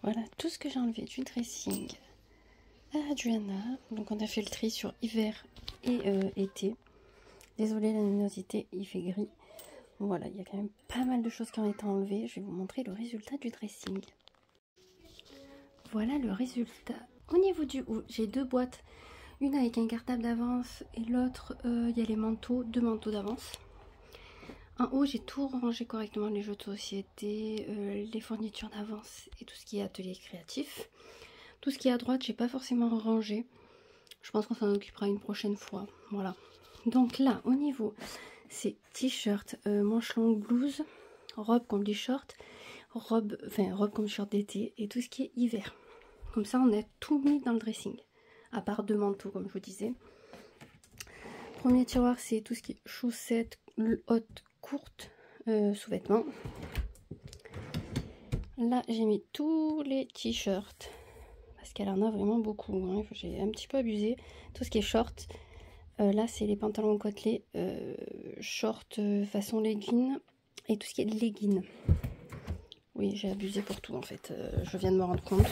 Voilà tout ce que j'ai enlevé du dressing à Adriana. Donc on a fait le tri sur hiver et été. Désolée la luminosité, il fait gris. Voilà, il y a quand même pas mal de choses qui ont été enlevées. Je vais vous montrer le résultat du dressing. Voilà le résultat. Au niveau du haut, j'ai deux boîtes. Une avec un cartable d'avance et l'autre, il y a les manteaux, deux manteaux d'avance. En haut, j'ai tout rangé correctement, les jeux de société, les fournitures d'avance et tout ce qui est atelier créatif. Tout ce qui est à droite, j'ai pas forcément rangé. Je pense qu'on s'en occupera une prochaine fois. Voilà. Donc là, au niveau, c'est t-shirt, manche longue, blouse, robe comme des shorts, robe comme short d'été et tout ce qui est hiver. Comme ça, on a tout mis dans le dressing. À part deux manteaux, comme je vous disais. Premier tiroir, c'est tout ce qui est chaussettes, hautes, courtes, sous-vêtements. Là, j'ai mis tous les t-shirts. Parce qu'elle en a vraiment beaucoup. Hein. J'ai un petit peu abusé. Tout ce qui est short. Là, c'est les pantalons côtelés, short façon legging. Et tout ce qui est legging. Oui, j'ai abusé pour tout en fait. Je viens de me rendre compte.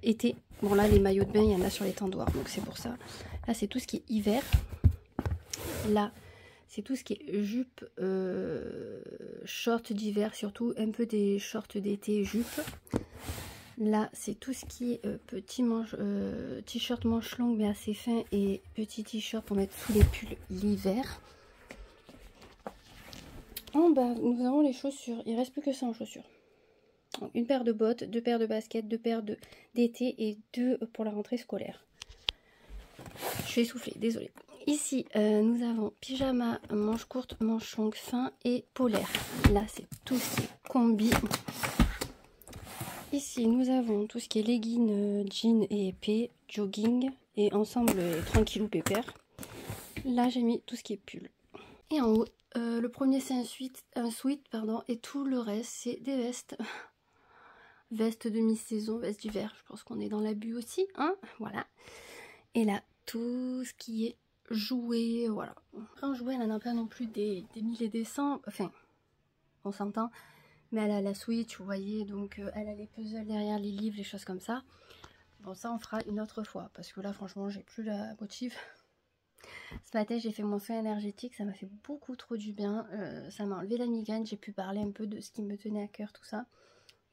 Été. Bon, là, les maillots de bain, il y en a sur les tendoirs. Donc, c'est pour ça. Là, c'est tout ce qui est hiver. Là, c'est tout ce qui est jupe, short d'hiver, surtout un peu des shorts d'été, jupe. Là, c'est tout ce qui est petit t-shirt manche longue mais assez fin et petit t-shirt pour mettre sous les pulls l'hiver. En bas, nous avons les chaussures. Il reste plus que ça en chaussures. Donc, une paire de bottes, deux paires de baskets, deux paires d'été et deux pour la rentrée scolaire. Je suis essoufflée, désolée. Ici, nous avons pyjama, manche courte, manche longue, fin et polaire. Là, c'est tout ce qui est combi. Ici, nous avons tout ce qui est leggings, jeans et épais, jogging et ensemble tranquillou pépère. Là, j'ai mis tout ce qui est pull. Et en haut, le premier c'est un sweat, pardon, et tout le reste c'est des vestes. Vestes de mi-saison, vestes d'hiver. Je pense qu'on est dans l'abus aussi, hein. Voilà. Et là, tout ce qui est jouets, voilà. En jouets, elle n'en a pas non plus des mille et des cents. Enfin, on s'entend. Mais elle a la Switch, vous voyez, donc elle a les puzzles derrière, les livres, les choses comme ça. Bon, ça on fera une autre fois, parce que là franchement j'ai plus la motive. Ce matin j'ai fait mon soin énergétique, ça m'a fait beaucoup trop du bien, ça m'a enlevé la migraine, j'ai pu parler un peu de ce qui me tenait à cœur, tout ça.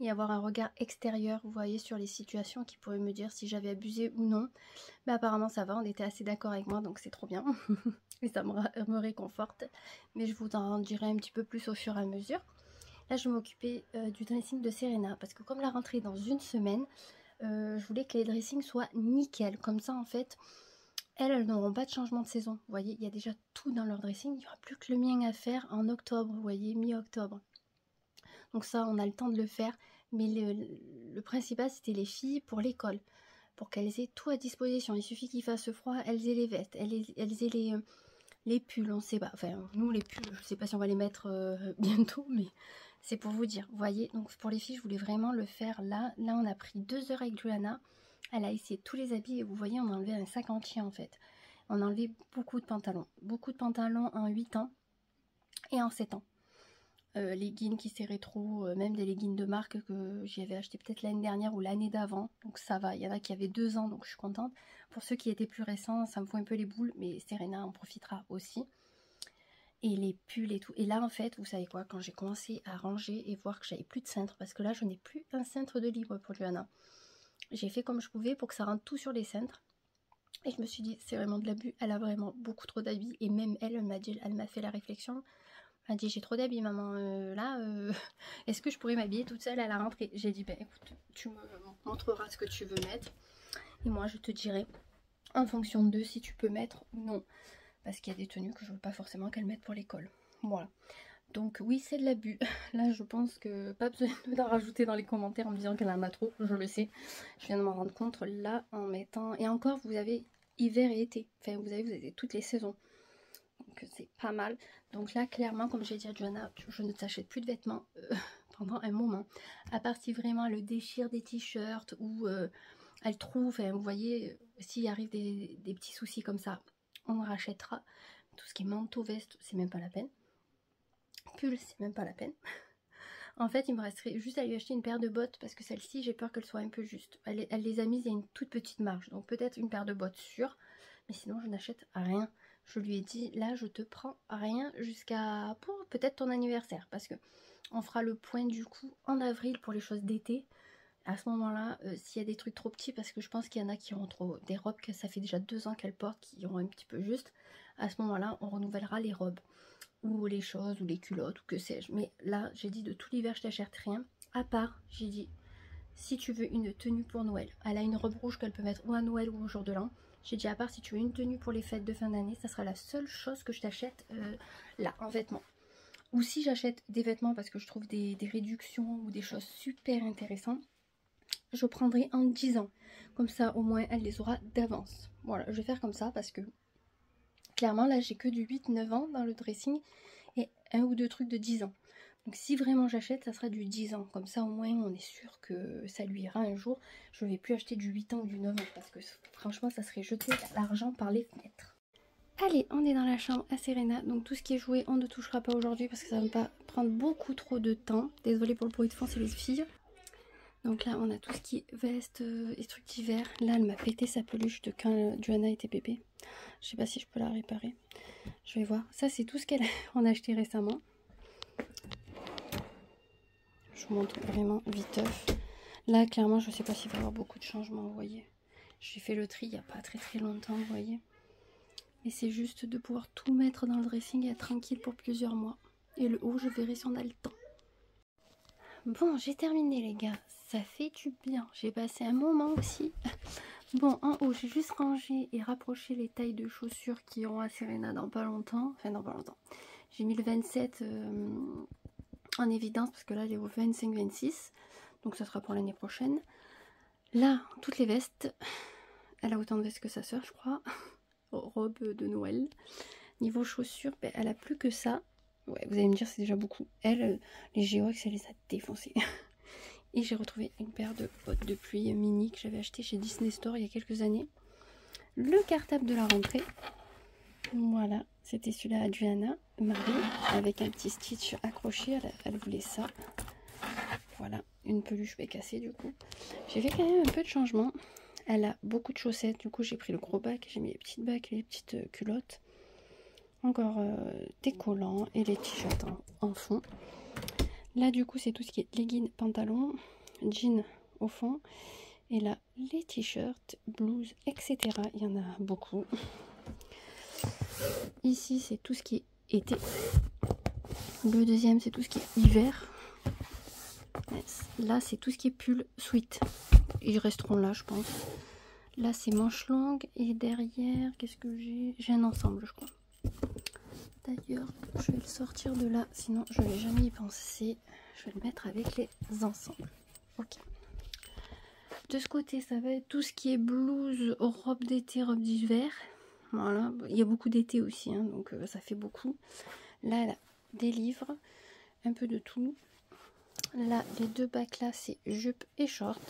Et avoir un regard extérieur, vous voyez, sur les situations qui pourraient me dire si j'avais abusé ou non. Mais apparemment ça va, on était assez d'accord avec moi, donc c'est trop bien. Et ça me réconforte. Mais je vous en dirai un petit peu plus au fur et à mesure. Là, je vais m'occuper du dressing de Serena parce que comme la rentrée est dans une semaine, je voulais que les dressings soient nickel. Comme ça, en fait, elles n'auront pas de changement de saison. Vous voyez, il y a déjà tout dans leur dressing. Il n'y aura plus que le mien à faire en octobre, vous voyez, mi-octobre. Donc ça, on a le temps de le faire. Mais le principal, c'était les filles pour l'école. Pour qu'elles aient tout à disposition. Il suffit qu'il fasse froid, elles aient les vestes, elles aient les pulls, on sait pas. Enfin, nous, les pulls, je sais pas si on va les mettre bientôt, mais... C'est pour vous dire, vous voyez, donc pour les filles, je voulais vraiment le faire là. Là, on a pris 2 heures avec Johanna. Elle a essayé tous les habits et vous voyez, on a enlevé un sac entier en fait. On a enlevé beaucoup de pantalons. Beaucoup de pantalons en 8 ans et en 7 ans. Leggings qui serraient trop, même des leggings de marque que j'y avais acheté peut-être l'année dernière ou l'année d'avant. Donc ça va, il y en a qui avaient 2 ans, donc je suis contente. Pour ceux qui étaient plus récents, ça me fout un peu les boules, mais Serena en profitera aussi. Et les pulls et tout. Et là en fait, vous savez quoi, quand j'ai commencé à ranger et voir que j'avais plus de cintre, parce que là je n'ai plus un cintre de libre pour Johanna, j'ai fait comme je pouvais pour que ça rentre tout sur les cintres. Et je me suis dit, c'est vraiment de l'abus, elle a vraiment beaucoup trop d'habits. Et même elle m'a fait la réflexion, elle m'a dit, j'ai trop d'habits maman, est-ce que je pourrais m'habiller toute seule à la rentrée? J'ai dit, ben écoute, tu me montreras ce que tu veux mettre. Et moi je te dirai, en fonction de si tu peux mettre ou non. Parce qu'il y a des tenues que je veux pas forcément qu'elle mette pour l'école. Voilà. Donc oui, c'est de l'abus. Là, je pense que pas besoin d'en rajouter dans les commentaires en me disant qu'elle en a trop. Je le sais. Je viens de m'en rendre compte là en mettant... Et encore, vous avez hiver et été. Enfin, vous avez toutes les saisons. Donc c'est pas mal. Donc là, clairement, comme j'ai dit à Johanna, je ne t'achète plus de vêtements pendant un moment. À part si vraiment elle déchire des t-shirts ou elle trouve... Enfin, vous voyez, s'il arrive des petits soucis comme ça, on rachètera. Tout ce qui est manteau, veste, c'est même pas la peine. Pull, c'est même pas la peine. En fait, il me resterait juste à lui acheter une paire de bottes parce que celle-ci, j'ai peur qu'elle soit un peu juste. Elle les a mises, il y a une toute petite marge. Donc peut-être une paire de bottes sûre. Mais sinon, je n'achète rien. Je lui ai dit, là, je te prends rien jusqu'à pour peut-être ton anniversaire. Parce que on fera le point du coup en avril pour les choses d'été. À ce moment-là, s'il y a des trucs trop petits, parce que je pense qu'il y en a qui ont trop des robes que ça fait déjà 2 ans qu'elles portent, qui ont un petit peu juste. À ce moment-là, on renouvellera les robes. Ou les choses, ou les culottes, ou que sais-je. Mais là, j'ai dit de tout l'hiver, je t'achète rien. À part, j'ai dit, si tu veux une tenue pour Noël. Elle a une robe rouge qu'elle peut mettre ou à Noël ou au jour de l'an. J'ai dit, à part si tu veux une tenue pour les fêtes de fin d'année, ça sera la seule chose que je t'achète là, en vêtements. Ou si j'achète des vêtements parce que je trouve des réductions ou des choses super intéressantes, je prendrai en 10 ans. Comme ça, au moins, elle les aura d'avance. Voilà, je vais faire comme ça parce que clairement, là, j'ai que du 8-9 ans dans le dressing et un ou deux trucs de 10 ans. Donc si vraiment j'achète, ça sera du 10 ans. Comme ça, au moins, on est sûr que ça lui ira un jour. Je ne vais plus acheter du 8 ans ou du 9 ans parce que franchement, ça serait jeter l'argent par les fenêtres. Allez, on est dans la chambre à Serena. Donc tout ce qui est joué, on ne touchera pas aujourd'hui parce que ça ne va pas prendre beaucoup trop de temps. Désolée pour le bruit de fond, c'est les filles. Donc là, on a tout ce qui est veste et trucs d'hiver. Là, elle m'a pété sa peluche de quand Johanna était bébé. Je sais pas si je peux la réparer. Je vais voir. Ça, c'est tout ce qu'elle a acheté récemment. Je vous montre vraiment viteuf. Là, clairement, je sais pas s'il va y avoir beaucoup de changements, vous voyez. J'ai fait le tri il n'y a pas très longtemps, vous voyez. Et c'est juste de pouvoir tout mettre dans le dressing et être tranquille pour plusieurs mois. Et le haut, je verrai si on a le temps. Bon, j'ai terminé les gars. Ça fait du bien. J'ai passé un moment aussi. Bon, en haut, j'ai juste rangé et rapproché les tailles de chaussures qui auront à Serena dans pas longtemps. Enfin, dans pas longtemps. J'ai mis le 27 en évidence parce que là, elle est au 25-26. Donc, ça sera pour l'année prochaine. Là, toutes les vestes. Elle a autant de vestes que sa soeur, je crois. Robe de Noël. Niveau chaussures, ben, elle a plus que ça. Ouais, vous allez me dire, c'est déjà beaucoup. Elle, les Geox, elle les a défoncées. Et j'ai retrouvé une paire de bottes de pluie mini que j'avais acheté chez Disney Store il y a quelques années. Le cartable de la rentrée. Voilà, c'était celui-là à Johanna, Marie, avec un petit stitch accroché. Elle voulait ça. Voilà, une peluche cassée du coup. J'ai fait quand même un peu de changement. Elle a beaucoup de chaussettes. Du coup, j'ai pris le gros bac. J'ai mis les petites bacs et les petites culottes. Encore des collants et les t-shirts en fond. Là, du coup, c'est tout ce qui est leggings, pantalons, jeans au fond. Et là, les t-shirts, blouses, etc. Il y en a beaucoup. Ici, c'est tout ce qui est été. Le deuxième, c'est tout ce qui est hiver. Là, c'est tout ce qui est pull, sweat. Ils resteront là, je pense. Là, c'est manches longues. Et derrière, qu'est-ce que j'ai? J'ai un ensemble, je crois. D'ailleurs, je vais le sortir de là, sinon je n'ai jamais y pensé. Je vais le mettre avec les ensembles. Ok. De ce côté, ça va être tout ce qui est blouse, robe d'été, robe d'hiver. Voilà, il y a beaucoup d'été aussi, hein, donc ça fait beaucoup. Là, elle a des livres, un peu de tout. Là, les deux bacs là, c'est jupe et short.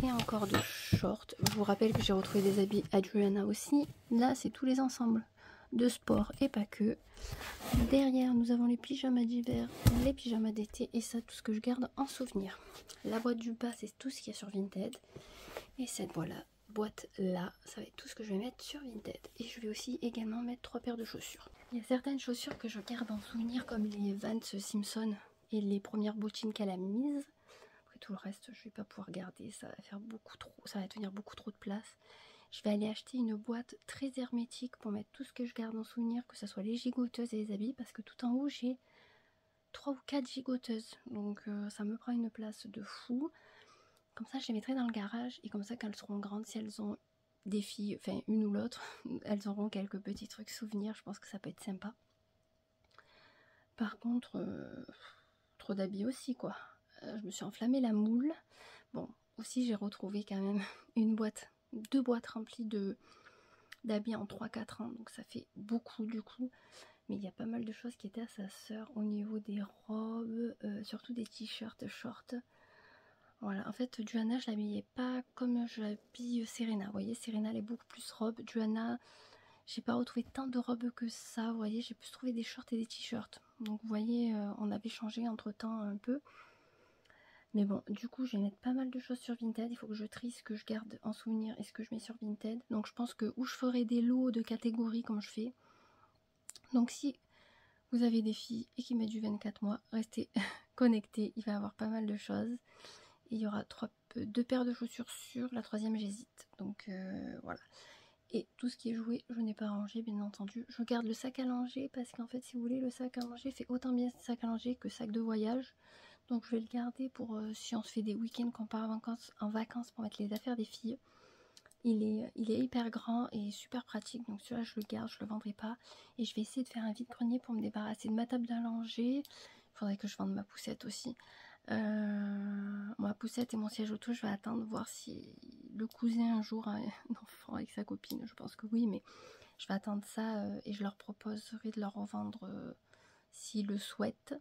Et encore de shorts. Je vous rappelle que j'ai retrouvé des habits Adriana aussi. Là, c'est tous les ensembles de sport et pas que. Derrière, nous avons les pyjamas d'hiver, les pyjamas d'été et ça, tout ce que je garde en souvenir. La boîte du bas, c'est tout ce qu'il y a sur Vinted. Et cette boîte là, ça va être tout ce que je vais mettre sur Vinted. Et je vais aussi également mettre 3 paires de chaussures. Il y a certaines chaussures que je garde en souvenir comme les Vans Simpson et les premières bottines qu'elle a mises. Après tout le reste, je vais pas pouvoir garder, ça va faire beaucoup trop, ça va tenir beaucoup trop de place. Je vais aller acheter une boîte très hermétique pour mettre tout ce que je garde en souvenir, que ce soit les gigoteuses et les habits, parce que tout en haut j'ai 3 ou 4 gigoteuses, donc ça me prend une place de fou. Comme ça je les mettrai dans le garage, et comme ça quand elles seront grandes, si elles ont des filles, enfin une ou l'autre, elles auront quelques petits trucs souvenirs, je pense que ça peut être sympa. Par contre, trop d'habits aussi quoi. Je me suis enflammé la moule. Bon, aussi j'ai retrouvé quand même une boîte, 2 boîtes remplies d'habits en 3-4 ans, donc ça fait beaucoup du coup. Mais il y a pas mal de choses qui étaient à sa sœur au niveau des robes, surtout des t-shirts, shorts. Voilà, en fait Johanna je l'habillais pas comme je l'habille Serena. Vous voyez, Serena elle est beaucoup plus robe. Johanna j'ai pas retrouvé tant de robes que ça, vous voyez, j'ai plus trouvé des shorts et des t-shirts. Donc vous voyez, on avait changé entre temps un peu. Mais bon, du coup, je vais mettre pas mal de choses sur Vinted. Il faut que je trie ce que je garde en souvenir et ce que je mets sur Vinted. Donc je pense que ou je ferai des lots de catégories comme je fais. Donc si vous avez des filles et qui mettent du 24 mois, restez connectés. Il va y avoir pas mal de choses. Et il y aura 2 paires de chaussures sûres. La troisième, j'hésite. Donc voilà. Et tout ce qui est joué, je n'ai pas rangé, bien entendu. Je garde le sac à langer parce qu'en fait, si vous voulez, le sac à langer fait autant bien sac à langer que sac de voyage. Donc je vais le garder pour si on se fait des week-ends qu'on part en vacances pour mettre les affaires des filles. Il est hyper grand et super pratique. Donc celui-là, je le garde, je le vendrai pas. Et je vais essayer de faire un vide-grenier pour me débarrasser de ma table à langer. Il faudrait que je vende ma poussette aussi. Ma poussette et mon siège auto, je vais attendre voir si le cousin un jour a un enfant avec sa copine. Je pense que oui, mais je vais attendre ça et je leur proposerai de leur revendre s'ils le souhaitent.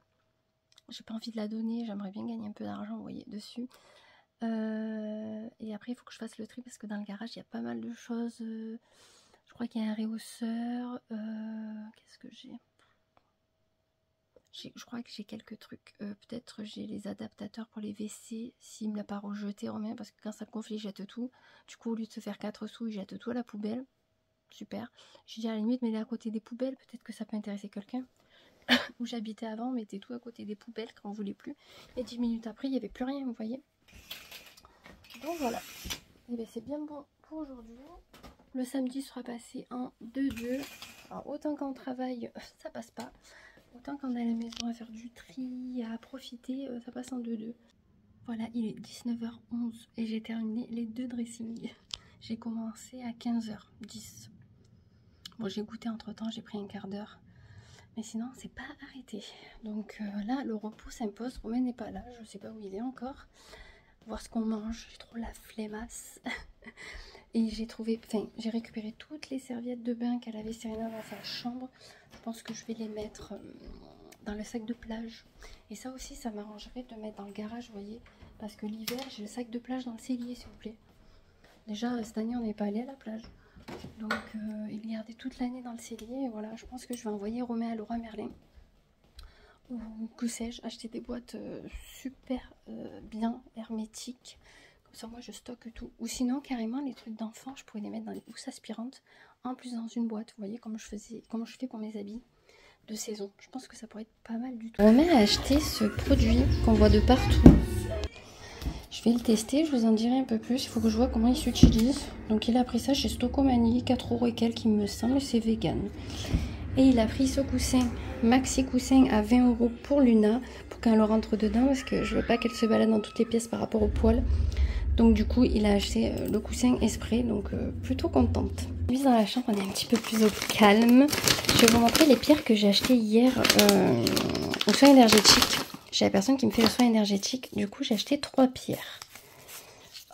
J'ai pas envie de la donner, j'aimerais bien gagner un peu d'argent, vous voyez, dessus. Et après, il faut que je fasse le tri parce que dans le garage, il y a pas mal de choses. Je crois qu'il y a un réhausseur. Qu'est-ce que j'ai ? Je crois que j'ai quelques trucs. Peut-être j'ai les adaptateurs pour les WC. S'il me l'a pas rejeté, Romain, parce que quand ça gonfle, il jette tout. Du coup, au lieu de se faire 4 sous, il jette tout à la poubelle. Super. J'ai dit à la limite, mais il est à côté des poubelles. Peut-être que ça peut intéresser quelqu'un. Où j'habitais avant, on mettait tout à côté des poubelles quand on voulait plus. Et 10 minutes après, il n'y avait plus rien, vous voyez. Donc voilà. Et bien c'est bien bon pour aujourd'hui. Le samedi sera passé en 2-2. Alors autant quand on travaille, ça passe pas. Autant quand on est à la maison à faire du tri, à profiter, ça passe en 2-2. Voilà, il est 19h11 et j'ai terminé les 2 dressings. J'ai commencé à 15h10. Bon, j'ai goûté entre temps, j'ai pris un quart d'heure. Mais sinon, c'est pas arrêté. Donc là, le repos s'impose. Romain n'est pas là. Je sais pas où il est encore. Voir ce qu'on mange. J'ai trop la flemmasse. Et j'ai récupéré toutes les serviettes de bain qu'elle avait Serena dans sa chambre. Je pense que je vais les mettre dans le sac de plage. Et ça aussi, ça m'arrangerait de mettre dans le garage, vous voyez. Parce que l'hiver, j'ai le sac de plage dans le cellier, s'il vous plaît. Déjà, cette année, on n'est pas allé à la plage. Donc il gardait toute l'année dans le cellier. Et voilà, je pense que je vais envoyer Romain à Leroy Merlin. Ou que sais-je, acheter des boîtes super bien hermétiques. Comme ça, moi, je stocke tout. Ou sinon, carrément, les trucs d'enfants, je pourrais les mettre dans les housses aspirantes. En plus, dans une boîte, vous voyez, comme je fais pour mes habits de saison. Je pense que ça pourrait être pas mal du tout. Romain a acheté ce produit qu'on voit de partout. Je vais le tester, je vous en dirai un peu plus. Il faut que je vois comment il s'utilise. Donc il a pris ça chez Stocomanie, 4 € et quelques, il me semble, c'est vegan. Et il a pris ce coussin, maxi coussin à 20 € pour Luna, pour qu'elle rentre dedans, parce que je veux pas qu'elle se balade dans toutes les pièces par rapport au poil. Donc du coup, il a acheté le coussin exprès, donc plutôt contente. Puis dans la chambre, on est un petit peu plus au calme. Je vais vous montrer les pierres que j'ai achetées hier au soin énergétique. J'ai la personne qui me fait le soin énergétique. Du coup, j'ai acheté 3 pierres.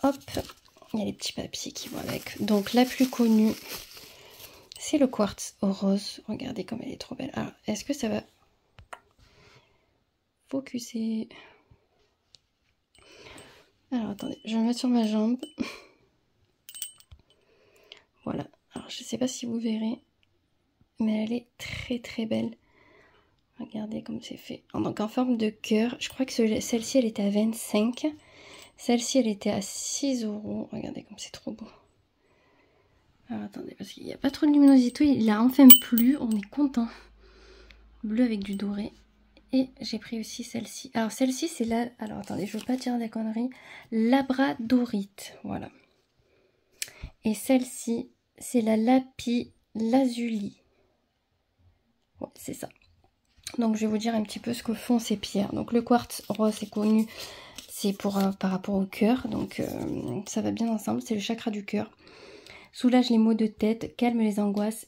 Hop, il y a les petits papiers qui vont avec. Donc, la plus connue, c'est le quartz rose. Regardez comme elle est trop belle. Alors, est-ce que ça va focuser? Alors, attendez, je vais me mettre sur ma jambe. Voilà. Alors, je ne sais pas si vous verrez, mais elle est très très belle. Regardez comme c'est fait. Donc en forme de cœur. Je crois que celle-ci, elle était à 25. Celle-ci, elle était à 6 €. Regardez comme c'est trop beau. Alors attendez, parce qu'il n'y a pas trop de luminosité. Il a enfin plu. On est content. Bleu avec du doré. Et j'ai pris aussi celle-ci. Alors celle-ci, c'est la... Alors attendez, je ne veux pas dire des conneries. Labradorite. Voilà. Et celle-ci, c'est la lapis lazuli. Ouais, c'est ça. Donc je vais vous dire un petit peu ce que font ces pierres. Donc le quartz rose c'est connu, c'est pour par rapport au cœur, donc ça va bien ensemble, c'est le chakra du cœur. Soulage les maux de tête, calme les angoisses,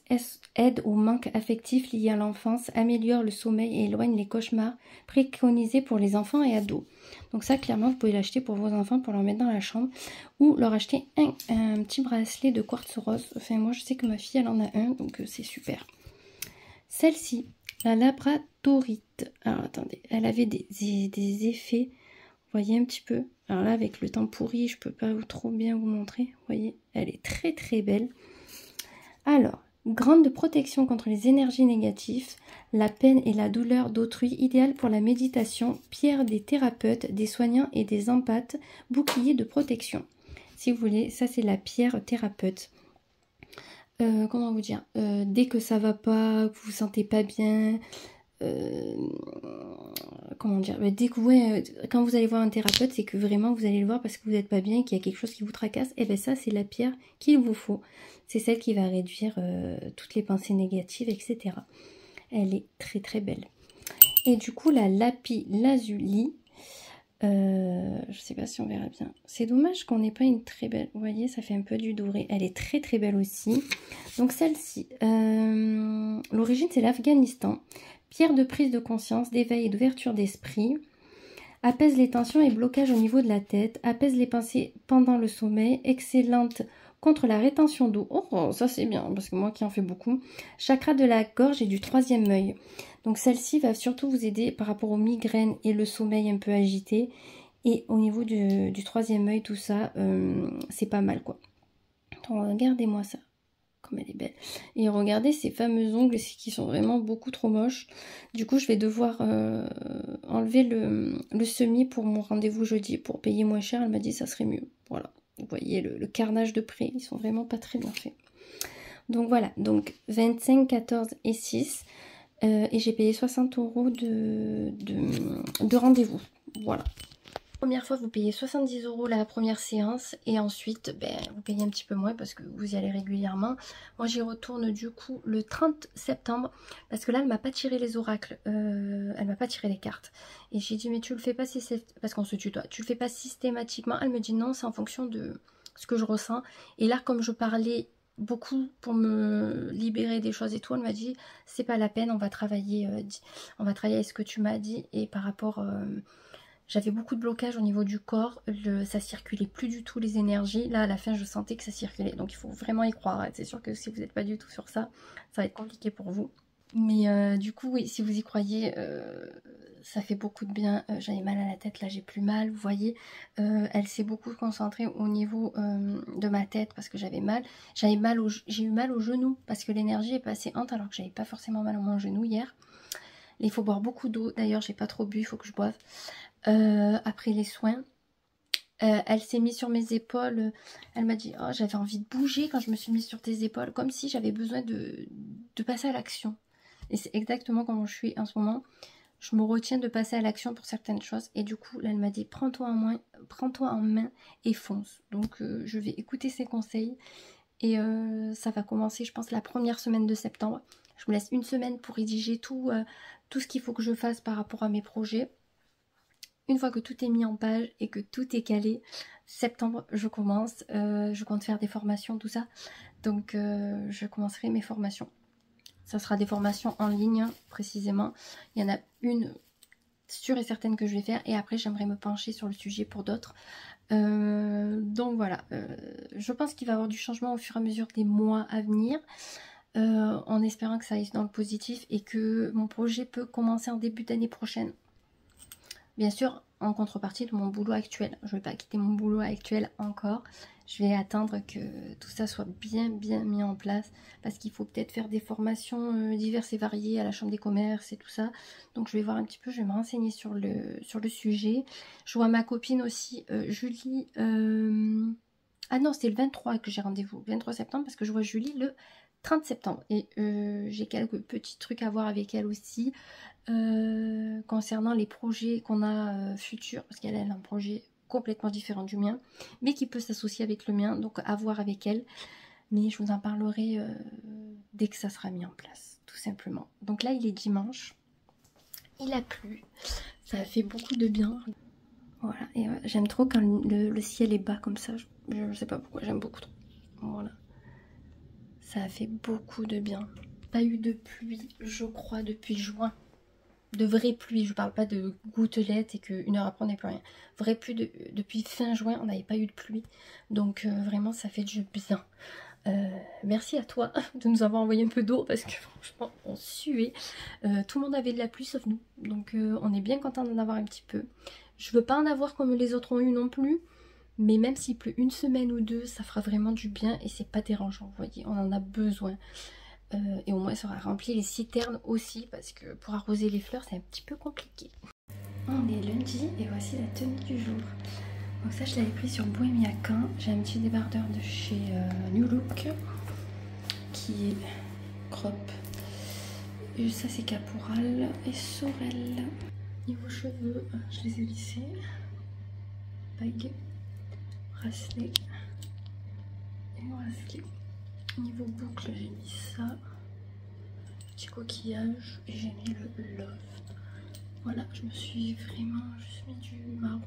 aide au manque affectif lié à l'enfance, améliore le sommeil et éloigne les cauchemars, préconisé pour les enfants et ados. Donc ça clairement vous pouvez l'acheter pour vos enfants, pour leur mettre dans la chambre, ou leur acheter un petit bracelet de quartz rose. Enfin moi je sais que ma fille elle en a un, donc c'est super. Celle-ci, la labradorite. Alors attendez, elle avait des effets, vous voyez un petit peu. Alors là avec le temps pourri, je peux pas trop bien vous montrer. Vous voyez, elle est très très belle. Alors, Grande protection contre les énergies négatives, la peine et la douleur d'autrui, idéale pour la méditation, pierre des thérapeutes, des soignants et des empathes, bouclier de protection. Si vous voulez, ça c'est la pierre thérapeute. Comment vous dire, dès que ça va pas, que vous vous sentez pas bien, comment dire, dès que quand vous allez voir un thérapeute, c'est que vraiment vous allez le voir parce que vous n'êtes pas bien, qu'il y a quelque chose qui vous tracasse, et bien ça c'est la pierre qu'il vous faut. C'est celle qui va réduire toutes les pensées négatives, etc. Elle est très très belle. Et du coup la lapis lazuli, je sais pas si on verra bien. C'est dommage qu'on n'ait pas une très belle. Vous voyez, ça fait un peu du doré. Elle est très très belle aussi. Donc celle-ci, l'origine c'est l'Afghanistan. Pierre de prise de conscience, d'éveil et d'ouverture d'esprit. Apaise les tensions et blocages au niveau de la tête. Apaise les pensées pendant le sommeil. Excellente contre la rétention d'eau. Oh, ça c'est bien, parce que moi qui en fais beaucoup. Chakra de la gorge et du troisième œil. Donc celle-ci va surtout vous aider par rapport aux migraines et le sommeil un peu agité. Et au niveau du troisième œil, tout ça, c'est pas mal quoi. Donc, regardez-moi ça, comme elle est belle. Et regardez ces fameux ongles qui sont vraiment beaucoup trop moches. Du coup, je vais devoir enlever le semis pour mon rendez-vous jeudi pour payer moins cher. Elle m'a dit ça serait mieux. Voilà. Vous voyez le carnage de prix, ils sont vraiment pas très bien faits. Donc voilà, donc 25, 14 et 6. Et j'ai payé 60 € de rendez-vous. Voilà. Première fois, vous payez 70 € la première séance. Et ensuite, vous payez un petit peu moins parce que vous y allez régulièrement. Moi, j'y retourne du coup le 30 septembre. Parce que là, elle m'a pas tiré les oracles. Elle m'a pas tiré les cartes. Et j'ai dit, mais tu le fais pas parce qu'on se tutoie. Tu le fais pas systématiquement. Elle me dit non, c'est en fonction de ce que je ressens. Et là, comme je parlais beaucoup pour me libérer des choses et tout, elle m'a dit c'est pas la peine, on va travailler avec ce que tu m'as dit. Et par rapport j'avais beaucoup de blocage au niveau du corps, ça circulait plus du tout les énergies. Là à la fin je sentais que ça circulait, donc il faut vraiment y croire. C'est sûr que si vous n'êtes pas du tout sur ça, ça va être compliqué pour vous. Mais du coup oui, si vous y croyez, ça fait beaucoup de bien. J'avais mal à la tête, là j'ai plus mal, vous voyez. Elle s'est beaucoup concentrée au niveau de ma tête parce que j'avais mal. J'ai eu mal au genou parce que l'énergie est passée entre, alors que j'avais pas forcément mal à mon genou hier. Il faut boire beaucoup d'eau, d'ailleurs j'ai pas trop bu, il faut que je boive. Après les soins, elle s'est mise sur mes épaules. Elle m'a dit oh, j'avais envie de bouger quand je me suis mise sur tes épaules, comme si j'avais besoin de passer à l'action. Et c'est exactement comment je suis en ce moment. Je me retiens de passer à l'action pour certaines choses. Et du coup, là, elle m'a dit prends-toi en main et fonce. Donc, je vais écouter ses conseils. Et ça va commencer, je pense, la première semaine de septembre. Je me laisse une semaine pour rédiger tout ce qu'il faut que je fasse par rapport à mes projets. Une fois que tout est mis en page et que tout est calé, septembre, je commence. Je compte faire des formations, tout ça. Donc, je commencerai mes formations. Ça sera des formations en ligne, précisément. Il y en a une sûre et certaine que je vais faire. Et après, j'aimerais me pencher sur le sujet pour d'autres. Donc voilà. Je pense qu'il va y avoir du changement au fur et à mesure des mois à venir. En espérant que ça aille dans le positif et que mon projet peut commencer en début d'année prochaine. Bien sûr, en contrepartie de mon boulot actuel. Je ne vais pas quitter mon boulot actuel encore. Je vais attendre que tout ça soit bien mis en place. Parce qu'il faut peut-être faire des formations diverses et variées à la chambre des commerces et tout ça. Donc je vais voir un petit peu, je vais me renseigner sur le sujet. Je vois ma copine aussi, Julie. Ah non, c'est le 23 que j'ai rendez-vous. 23 septembre parce que je vois Julie le 30 septembre. Et j'ai quelques petits trucs à voir avec elle aussi. Concernant les projets qu'on a futurs, parce qu'elle a un projet complètement différent du mien, mais qui peut s'associer avec le mien, donc à voir avec elle. Mais je vous en parlerai dès que ça sera mis en place, tout simplement. Donc là, il est dimanche, il a plu, ça a fait beaucoup de bien. Voilà, et j'aime trop quand le ciel est bas comme ça, je sais pas pourquoi, j'aime beaucoup trop. Voilà, ça a fait beaucoup de bien. Pas eu de pluie, je crois, depuis juin. De vraie pluie, je parle pas de gouttelettes et qu'une heure après on n'est plus rien. Vraie pluie depuis fin juin, on n'avait pas eu de pluie. Donc vraiment ça fait du bien. Merci à toi de nous avoir envoyé un peu d'eau parce que franchement on suait. Tout le monde avait de la pluie sauf nous. Donc on est bien content d'en avoir un petit peu. Je veux pas en avoir comme les autres ont eu non plus. Mais même s'il pleut une semaine ou deux, ça fera vraiment du bien et c'est pas dérangeant, vous voyez, on en a besoin. et au moins ça aura rempli les citernes aussi, parce que pour arroser les fleurs c'est un petit peu compliqué. On est lundi et voici la tenue du jour. Donc ça je l'avais pris sur Bohemia Caen. J'ai un petit débardeur de chez New Look qui est crop. Et ça c'est caporal et sorel. Niveau cheveux, je les ai lissés. Bague, bracelet et bracelet. Niveau boucle, j'ai mis ça. Petit coquillage et j'ai mis le love. Voilà, je me suis vraiment juste mis du marron,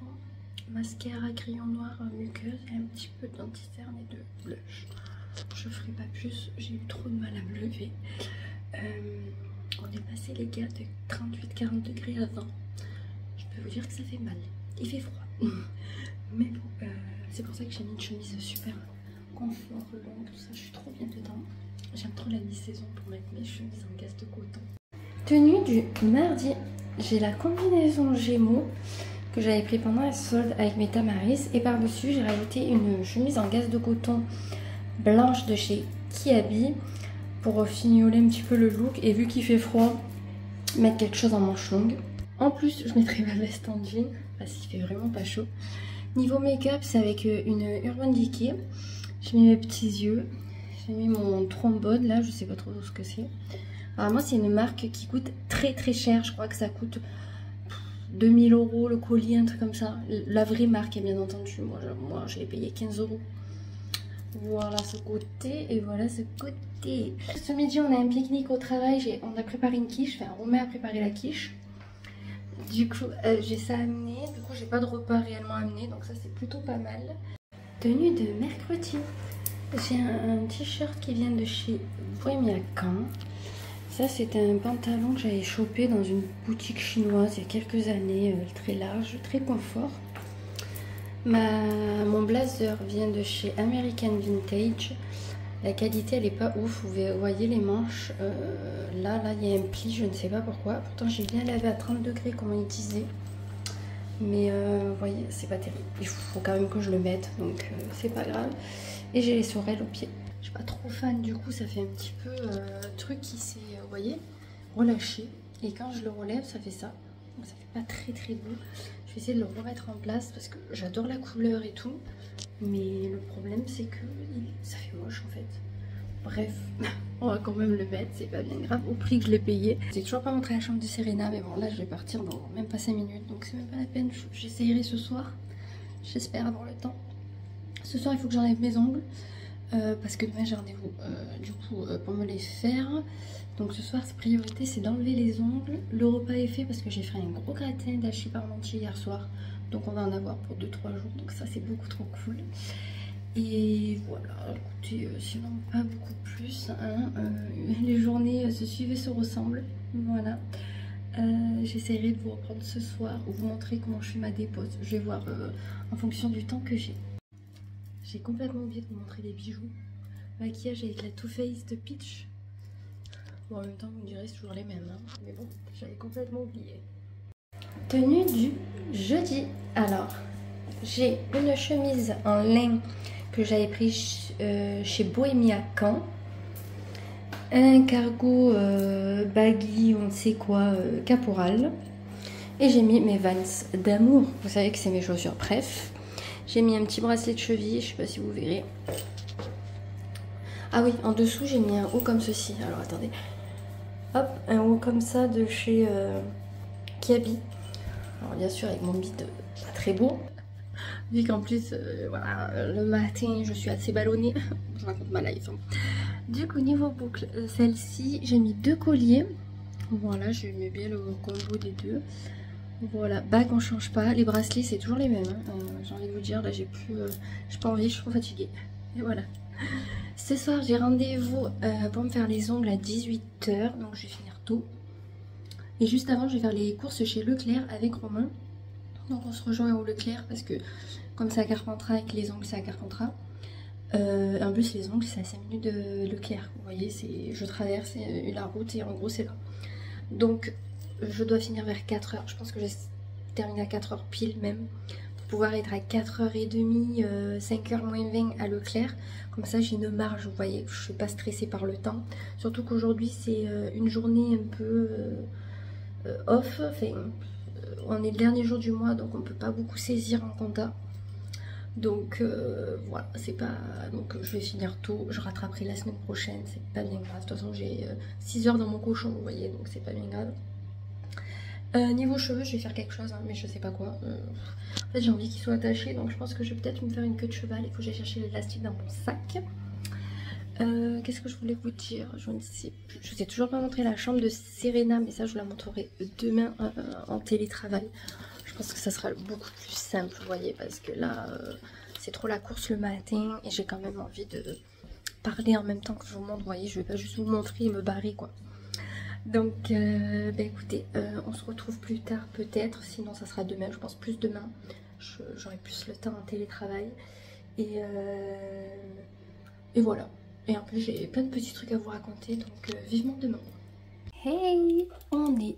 mascara, crayon noir, muqueuse et un petit peu d'anti-cerne et de blush. Je ferai pas plus, j'ai eu trop de mal à me lever. On est passé les gars de 38-40 degrés à 20. Je peux vous dire que ça fait mal. Il fait froid. Mais bon, c'est pour ça que j'ai mis une chemise super confort, longue, tout ça. Je suis trop bien dedans. J'aime trop la mi-saison pour mettre mes chemises en gaze de coton. Tenue du mardi. J'ai la combinaison Gémeaux que j'avais pris pendant la solde avec mes Tamaris. Et par-dessus, j'ai rajouté une chemise en gaze de coton blanche de chez Kiabi pour fignoler un petit peu le look. Et vu qu'il fait froid, mettre quelque chose en manche longue. En plus, je mettrai ma veste en jean parce qu'il fait vraiment pas chaud. Niveau make-up, c'est avec une Urban Decay. J'ai mis mes petits yeux. J'ai mis mon trombone là, je sais pas trop ce que c'est. Alors moi c'est une marque qui coûte très très cher. Je crois que ça coûte 2000 € le colis, un truc comme ça. La vraie marque bien entendu. Moi je l'ai payé 15 €. Voilà ce côté et voilà ce côté. Ce midi on a un pique-nique au travail. On a préparé une quiche. Enfin Romain a préparé la quiche. Du coup j'ai ça amené. Du coup j'ai pas de repas réellement amené. Donc ça c'est plutôt pas mal. Tenue de mercredi. J'ai un t-shirt qui vient de chez Bohemia Caen. Ça c'est un pantalon que j'avais chopé dans une boutique chinoise il y a quelques années, très large, très confort. Mon blazer vient de chez American Vintage. La qualité elle est pas ouf, vous voyez les manches, là il y a un pli, je ne sais pas pourquoi. Pourtant j'ai bien lavé à 30 degrés comme il disait. Mais vous voyez, c'est pas terrible. Il faut quand même que je le mette, donc c'est pas grave. Et j'ai les sorels aux pieds. Je suis pas trop fan, du coup ça fait un petit peu truc qui s'est, vous voyez, relâché. Et quand je le relève, ça fait ça. Donc ça fait pas très très beau. Je vais essayer de le remettre en place parce que j'adore la couleur et tout. Mais le problème c'est que ça fait moche en fait. Bref, on va quand même le mettre, c'est pas bien grave, au prix que je l'ai payé. J'ai toujours pas montré la chambre de Serena, mais bon là je vais partir dans même pas 5 minutes, donc c'est même pas la peine. J'essayerai ce soir, j'espère avoir le temps. Ce soir il faut que j'enlève mes ongles, parce que demain j'ai rendez-vous du coup pour me les faire. Donc ce soir priorité c'est d'enlever les ongles. Le repas est fait parce que j'ai fait un gros gratin d'hachis parmentier hier soir. Donc on va en avoir pour 2-3 jours, donc ça c'est beaucoup trop cool. Et voilà, écoutez, sinon pas beaucoup plus, hein. Les journées se suivent et se ressemblent, voilà. J'essaierai de vous reprendre ce soir ou vous montrer comment je fais ma dépose. Je vais voir en fonction du temps que j'ai. J'ai complètement oublié de vous montrer les bijoux. Maquillage avec la Too Faced de Peach. Bon, en même temps, vous me direz c'est toujours les mêmes, hein. Mais bon, j'avais complètement oublié. Tenue du jeudi. Alors, j'ai une chemise en lin que j'avais pris chez Bohemia Caen. Un cargo baggy, on ne sait quoi, caporal. Et j'ai mis mes Vans d'amour. Vous savez que c'est mes chaussures bref. J'ai mis un petit bracelet de cheville, je sais pas si vous verrez. Ah oui, en dessous j'ai mis un haut comme ceci. Alors attendez. Hop, un haut comme ça de chez Kiabi. Alors bien sûr avec mon bide pas très beau. Vu qu'en plus, voilà, le matin je suis assez ballonnée. Je raconte ma life. Hein. Du coup niveau boucle, celle-ci j'ai mis 2 colliers. Voilà, j'aimais bien le combo des deux. Voilà, bague on change pas, les bracelets c'est toujours les mêmes, hein. J'ai envie de vous dire, là j'ai pas envie, je suis trop fatiguée. Et voilà. Ce soir j'ai rendez-vous pour me faire les ongles à 18 h, donc je vais finir tôt. Et juste avant je vais faire les courses chez Leclerc avec Romain. Donc on se rejoint au Leclerc parce que comme c'est à Carpentras et que les ongles c'est à Carpentras. En plus les ongles c'est à 5 minutes de Leclerc, vous voyez, je traverse la route et en gros c'est là. Donc je dois finir vers 4 h, je pense que j'ai terminé à 4 h pile même, pour pouvoir être à 4h30, 5h moins 20 à Leclerc. Comme ça j'ai une marge, vous voyez, je suis pas stressée par le temps. Surtout qu'aujourd'hui c'est une journée un peu off, enfin on est le dernier jour du mois donc on peut pas beaucoup saisir en compta. Donc voilà, c'est pas. Donc je vais finir tôt, je rattraperai la semaine prochaine, c'est pas bien grave. De toute façon, j'ai 6 heures dans mon cochon, vous voyez, donc c'est pas bien grave. Niveau cheveux, je vais faire quelque chose, hein, mais je sais pas quoi. En fait, j'ai envie qu'ils soient attachés, donc je pense que je vais peut-être me faire une queue de cheval. Il faut que j'aille chercher l'élastique dans mon sac. Qu'est-ce que je voulais vous dire? Je ne sais plus. Je vous ai toujours pas montré la chambre de Serena, mais ça, je vous la montrerai demain en télétravail. Je pense que ça sera beaucoup plus simple, vous voyez, parce que là, c'est trop la course le matin et j'ai quand même envie de parler en même temps que je vous montre. Vous voyez, je vais pas juste vous montrer et me barrer, quoi. Donc, bah écoutez, on se retrouve plus tard peut-être, sinon ça sera demain, je pense plus demain. J'aurai plus le temps en télétravail. Et voilà. Et en plus, j'ai plein de petits trucs à vous raconter, donc vivement demain. Hey, on est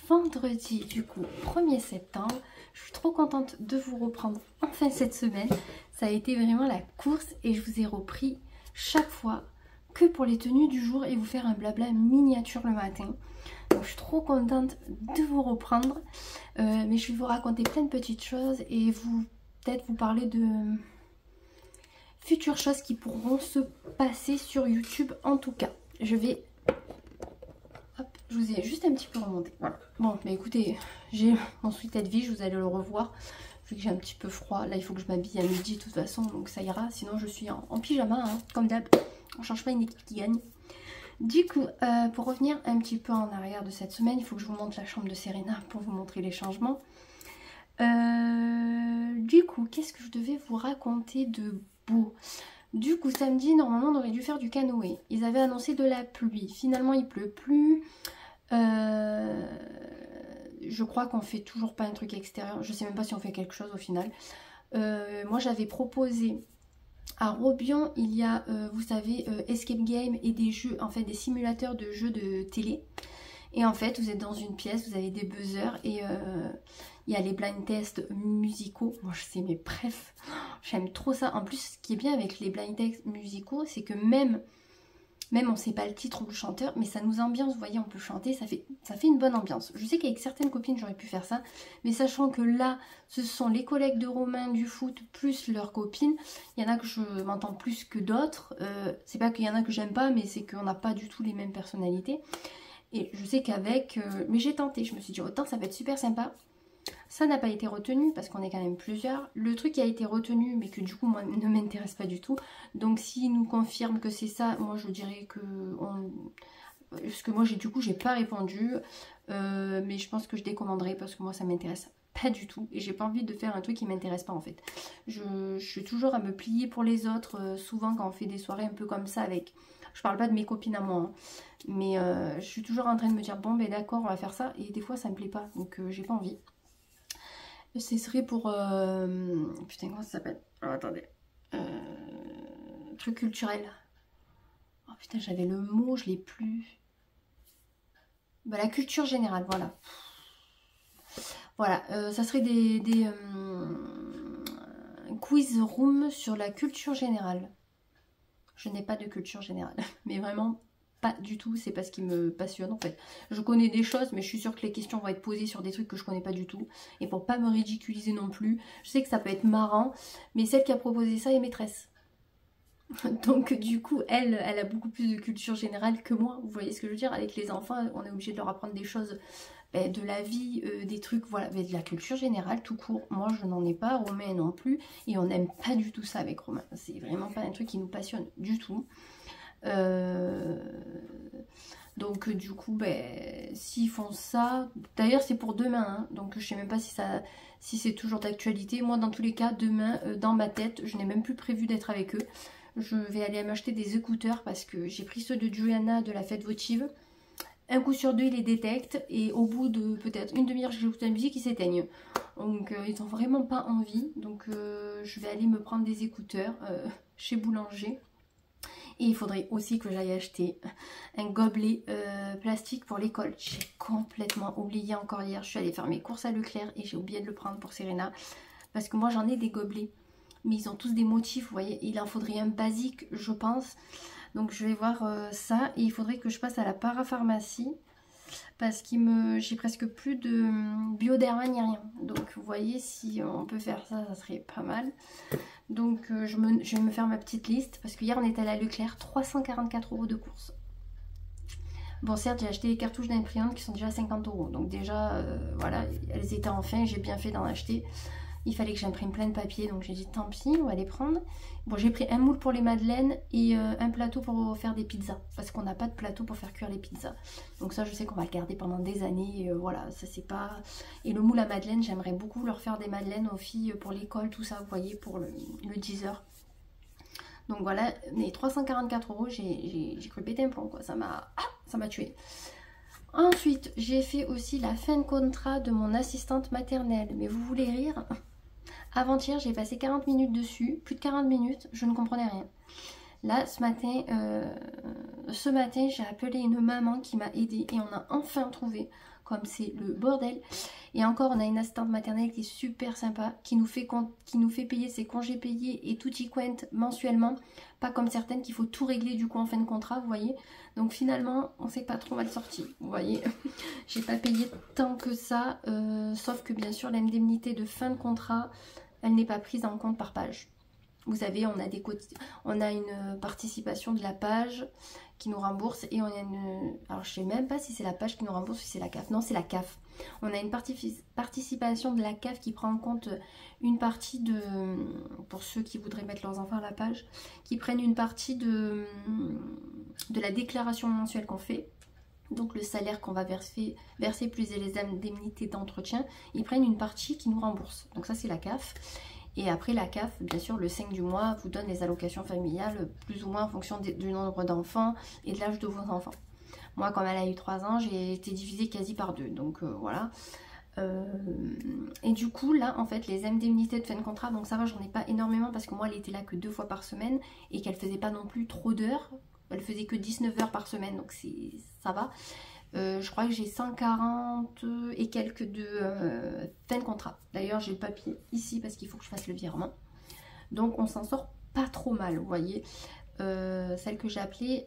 vendredi du coup 1er septembre. Je suis trop contente de vous reprendre enfin cette semaine. Ça a été vraiment la course et je vous ai repris chaque fois que pour les tenues du jour et vous faire un blabla miniature le matin. Donc je suis trop contente de vous reprendre. Mais je vais vous raconter plein de petites choses et peut-être vous parler de futures choses qui pourront se passer sur YouTube en tout cas. Je vais... Hop, je vous ai juste un petit peu remonté. Voilà. Bon, mais écoutez, j'ai mon sweat vie, vous allez le revoir. Vu que j'ai un petit peu froid, là il faut que je m'habille à midi de toute façon, donc ça ira. Sinon je suis en pyjama, hein, comme d'hab. On change pas une équipe qui gagne. Du coup, pour revenir un petit peu en arrière de cette semaine, il faut que je vous montre la chambre de Serena pour vous montrer les changements. Du coup, qu'est-ce que je devais vous raconter de beau? Du coup, samedi, normalement, on aurait dû faire du canoë. Ils avaient annoncé de la pluie. Finalement, il pleut plus. Je crois qu'on fait toujours pas un truc extérieur. Je sais même pas si on fait quelque chose au final. Moi, j'avais proposé à Robion, il y a, vous savez, escape game et des jeux, en fait, des simulateurs de jeux de télé. Et en fait, vous êtes dans une pièce, vous avez des buzzers et il y a les blind tests musicaux. Moi, je sais, mais bref, j'aime trop ça. En plus, ce qui est bien avec les blind tests musicaux, c'est que même on ne sait pas le titre ou le chanteur, mais ça nous ambiance, vous voyez, on peut chanter, ça fait une bonne ambiance. Je sais qu'avec certaines copines, j'aurais pu faire ça, mais sachant que là, ce sont les collègues de Romain du foot, plus leurs copines, il y en a que je m'entends plus que d'autres. C'est pas qu'il y en a que j'aime pas, mais c'est qu'on n'a pas du tout les mêmes personnalités. Et je sais qu'avec... mais j'ai tenté, je me suis dit, autant ça va être super sympa. Ça n'a pas été retenu parce qu'on est quand même plusieurs. Le truc qui a été retenu mais que du coup moi ne m'intéresse pas du tout. Donc s'il nous confirme que c'est ça, moi je dirais que... Parce que moi du coup j'ai pas répondu. Mais je pense que je décommanderai parce que moi ça m'intéresse pas du tout. Et j'ai pas envie de faire un truc qui m'intéresse pas en fait. Je suis toujours à me plier pour les autres. Souvent quand on fait des soirées un peu comme ça avec... Je parle pas de mes copines à moi, hein, mais je suis toujours en train de me dire bon ben d'accord on va faire ça. Et des fois ça me plaît pas donc j'ai pas envie. Ce serait pour... Putain, comment ça s'appelle? Alors, attendez. Truc culturel. Oh putain, j'avais le mot, je l'ai plus. Bah, la culture générale, voilà. Voilà, ça serait des quiz room sur la culture générale. Je n'ai pas de culture générale, mais vraiment... Pas du tout, c'est pas ce qui me passionne en fait. Je connais des choses, mais je suis sûre que les questions vont être posées sur des trucs que je connais pas du tout. Et pour pas me ridiculiser non plus, je sais que ça peut être marrant, mais celle qui a proposé ça est maîtresse. Donc du coup, elle a beaucoup plus de culture générale que moi. Vous voyez ce que je veux dire? Avec les enfants, on est obligé de leur apprendre des choses de la vie, des trucs, voilà, mais de la culture générale tout court. Moi, je n'en ai pas, Romain non plus, et on n'aime pas du tout ça avec Romain. C'est vraiment pas un truc qui nous passionne du tout. Donc du coup s'ils font ça, d'ailleurs c'est pour demain hein, donc je sais même pas si c'est toujours d'actualité. Moi dans tous les cas demain dans ma tête je n'ai même plus prévu d'être avec eux. Je vais aller m'acheter des écouteurs parce que j'ai pris ceux de Juliana de la fête votive. Un coup sur deux ils les détectent et au bout de peut-être une demi-heure j'écoute la musique ils s'éteignent. Donc ils n'ont vraiment pas envie. Donc je vais aller me prendre des écouteurs chez Boulanger. Et il faudrait aussi que j'aille acheter un gobelet plastique pour l'école. J'ai complètement oublié encore hier. Je suis allée faire mes courses à Leclerc et j'ai oublié de le prendre pour Serena. parce que moi j'en ai des gobelets, mais ils ont tous des motifs, vous voyez, il en faudrait un basique je pense. Donc je vais voir ça, et il faudrait que je passe à la parapharmacie, parce que j'ai presque plus de Bioderma ni rien. Donc vous voyez, si on peut faire ça, ça serait pas mal. Donc je vais me faire ma petite liste, parce que hier on est allé à Leclerc, 344 € de course. Bon, certes, j'ai acheté des cartouches d'imprimante qui sont déjà à 50 €. Donc déjà, voilà, elles étaient en fin, j'ai bien fait d'en acheter. Il fallait que j'imprime plein de papier, donc j'ai dit tant pis, on va les prendre. Bon, j'ai pris un moule pour les madeleines et un plateau pour faire des pizzas, parce qu'on n'a pas de plateau pour faire cuire les pizzas. Donc ça, je sais qu'on va le garder pendant des années, voilà, ça c'est pas... Et le moule à madeleine, j'aimerais beaucoup leur faire des madeleines aux filles pour l'école, tout ça, vous voyez, pour le 10 h. Donc voilà, mais 344 €, j'ai cru péter un plomb, quoi, ça m'a tué. Ensuite, j'ai fait aussi la fin de contrat de mon assistante maternelle, mais vous voulez rire? Avant-hier, j'ai passé 40 minutes dessus, plus de 40 minutes, je ne comprenais rien. Là, ce matin, j'ai appelé une maman qui m'a aidée et on a enfin trouvé, comme c'est le bordel. Et encore, on a une assistante maternelle qui est super sympa, qui nous fait payer ses congés payés et tout y quent mensuellement. Pas comme certaines qu'il faut tout régler du coup en fin de contrat, vous voyez. Donc finalement, on s'est pas trop mal sorti, vous voyez. J'ai pas payé tant que ça, sauf que bien sûr, l'indemnité de fin de contrat, elle n'est pas prise en compte par page. Vous savez, on a une participation de la page qui nous rembourse, et on a une... Alors je sais même pas si c'est la page qui nous rembourse ou si c'est la CAF. Non, c'est la CAF. On a une participation de la CAF qui prend en compte une partie de... Pour ceux qui voudraient mettre leurs enfants à la page, qui prennent une partie de la déclaration mensuelle qu'on fait. Donc le salaire qu'on va verser plus les indemnités d'entretien, ils prennent une partie qui nous rembourse. Donc ça c'est la CAF. Et après la CAF, bien sûr, le 5 du mois vous donne les allocations familiales, plus ou moins en fonction du nombre d'enfants et de l'âge de vos enfants. Moi, comme elle a eu 3 ans, j'ai été divisée quasi par 2. Donc voilà. Et du coup, là, en fait, les indemnités de fin de contrat, donc ça va, j'en ai pas énormément parce que moi, elle était là que 2 fois par semaine et qu'elle faisait pas non plus trop d'heures. Elle faisait que 19 heures par semaine, donc ça va. Je crois que j'ai 140 et quelques de fin de contrat. D'ailleurs, j'ai le papier ici parce qu'il faut que je fasse le virement. Donc, on s'en sort pas trop mal, vous voyez. Celle que j'ai appelée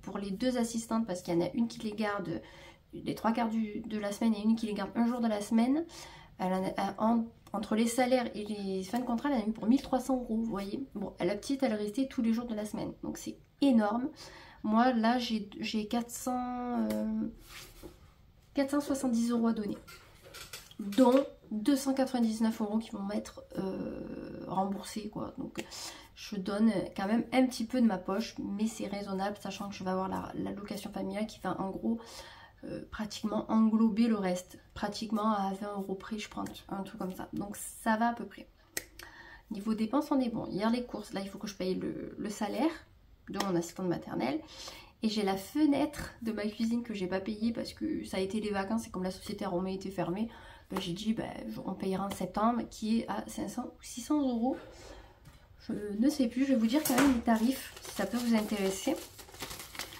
pour les 2 assistantes, parce qu'il y en a une qui les garde les 3/4 de la semaine et une qui les garde un jour de la semaine. Entre les salaires et les fins de contrat, elle en a eu pour 1300 €, vous voyez. Bon, la petite, elle restait tous les jours de la semaine. Donc, c'est énorme. Moi, là, j'ai 470 € à donner, dont 299 € qui vont m'être remboursés, quoi. Donc, je donne quand même un petit peu de ma poche, mais c'est raisonnable, sachant que je vais avoir la location familiale qui va en gros pratiquement englober le reste. Pratiquement à 20 € près, je prends un truc comme ça. Donc, ça va à peu près. Niveau dépenses, on est bon. Hier, les courses, là, il faut que je paye le salaire de mon assistante maternelle, et j'ai la fenêtre de ma cuisine que j'ai pas payée parce que ça a été les vacances et comme la société Aromé était fermée, ben, j'ai dit on payera en septembre, qui est à 500 ou 600 €. Je ne sais plus, je vais vous dire quand même les tarifs si ça peut vous intéresser.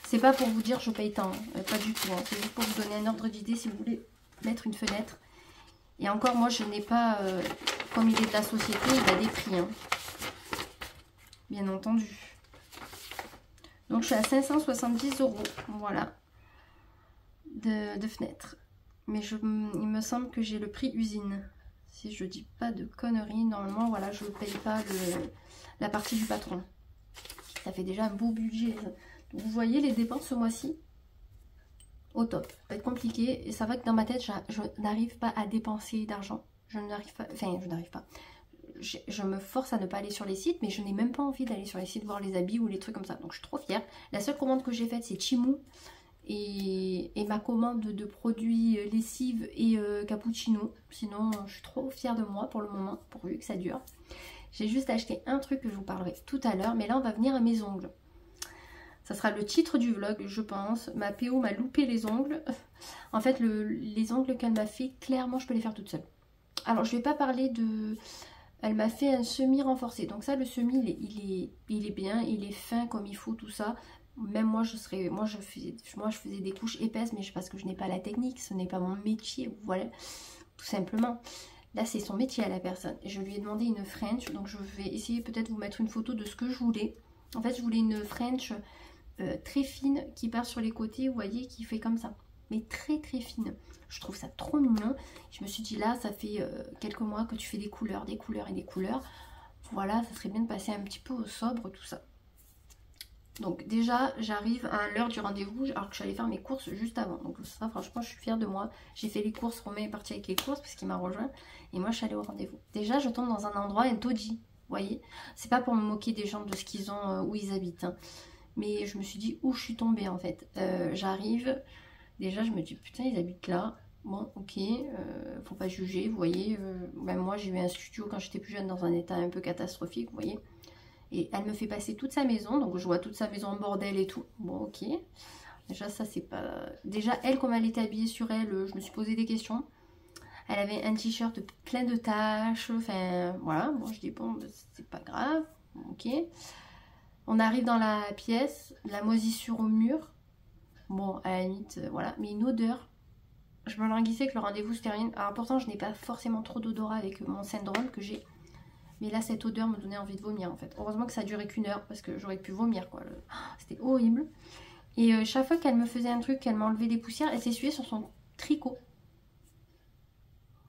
C'est pas pour vous dire je paye tant, pas du tout, hein. C'est juste pour vous donner un ordre d'idée si vous voulez mettre une fenêtre. Et encore, moi je n'ai pas, comme il est de la société, il a des prix, hein. Bien entendu. Donc je suis à 570 €, voilà, de fenêtre. Mais il me semble que j'ai le prix usine. Si je dis pas de conneries, normalement, voilà, je ne paye pas la partie du patron. Ça fait déjà un beau budget. Donc, vous voyez les dépenses ce mois-ci, au top. Ça va être compliqué. Et ça va que dans ma tête, je n'arrive pas à dépenser d'argent. Je n'arrive pas, enfin, je n'arrive pas. Je me force à ne pas aller sur les sites, mais je n'ai même pas envie d'aller sur les sites voir les habits ou les trucs comme ça. Donc je suis trop fière. La seule commande que j'ai faite, c'est Chimou et ma commande de produits lessive et cappuccino. Sinon, je suis trop fière de moi pour le moment, pourvu que ça dure. J'ai juste acheté un truc que je vous parlerai tout à l'heure, mais là on va venir à mes ongles. Ça sera le titre du vlog, je pense. Ma PO m'a loupé les ongles. En fait, les ongles qu'elle m'a fait, clairement, je peux les faire toute seule. Alors, je vais pas parler de... Elle m'a fait un semi renforcé. Donc ça, le semi, il est bien, il est fin comme il faut, tout ça. Même moi, je faisais des couches épaisses, mais parce que je n'ai pas la technique, ce n'est pas mon métier, voilà, tout simplement. Là, c'est son métier à la personne. Je lui ai demandé une French, donc je vais essayer peut-être vous mettre une photo de ce que je voulais. En fait, je voulais une French très fine qui part sur les côtés, vous voyez, qui fait comme ça. Mais très très fine. Je trouve ça trop mignon. Je me suis dit là, ça fait quelques mois que tu fais des couleurs et des couleurs. Voilà, ça serait bien de passer un petit peu au sobre, tout ça. Donc déjà, j'arrive à l'heure du rendez-vous, alors que j'allais faire mes courses juste avant. Donc ça, franchement, je suis fière de moi. J'ai fait les courses, Romain est parti avec les courses parce qu'il m'a rejoint. Et moi, je suis allée au rendez-vous. Déjà, je tombe dans un endroit, un taudis, vous voyez. C'est pas pour me moquer des gens de ce qu'ils ont, où ils habitent. Hein. Mais je me suis dit, où je suis tombée, en fait. J'arrive, déjà, je me dis, putain, ils habitent là. Bon, ok, faut pas juger, vous voyez. Même moi, j'ai eu un studio quand j'étais plus jeune dans un état un peu catastrophique, vous voyez. Et elle me fait passer toute sa maison, donc je vois toute sa maison en bordel et tout. Bon, ok. Déjà, ça, c'est pas... Déjà, elle, comme elle était habillée sur elle, je me suis posé des questions. Elle avait un t-shirt plein de taches, enfin, voilà. Bon, je dis, bon, c'est pas grave, ok. On arrive dans la pièce, la moisissure au mur. Bon, à la limite, voilà. Mais une odeur. Je me languissais que le rendez-vous se termine. Alors, pourtant, je n'ai pas forcément trop d'odorat avec mon syndrome que j'ai. Mais là, cette odeur me donnait envie de vomir, en fait. Heureusement que ça a duré qu'une heure, parce que j'aurais pu vomir, quoi. C'était horrible. Et chaque fois qu'elle me faisait un truc, qu'elle m'enlevait des poussières, elle s'essuyait sur son tricot.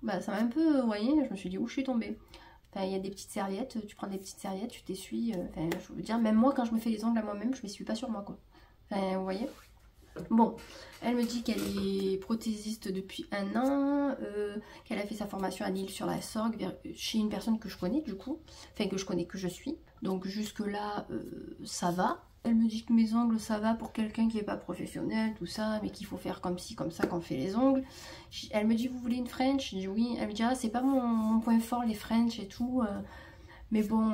Bah, ça m'a un peu, vous voyez, je me suis dit, où je suis tombée. Enfin, il y a des petites serviettes, tu prends des petites serviettes, tu t'essuies. Enfin, je veux dire, même moi, quand je me fais les ongles à moi-même, je ne m'essuie pas sur moi, quoi. Enfin, vous voyez. Bon, elle me dit qu'elle est prothésiste depuis 1 an, qu'elle a fait sa formation à Lille sur la Sorgue, chez une personne que je connais du coup, enfin que je connais, que je suis. Donc jusque là, ça va. Elle me dit que mes ongles, ça va pour quelqu'un qui n'est pas professionnel, tout ça, mais qu'il faut faire comme ci, comme ça quand on fait les ongles. Elle me dit, vous voulez une French? Je dis oui. Elle me dit, ah, c'est pas mon point fort les French et tout. Mais bon,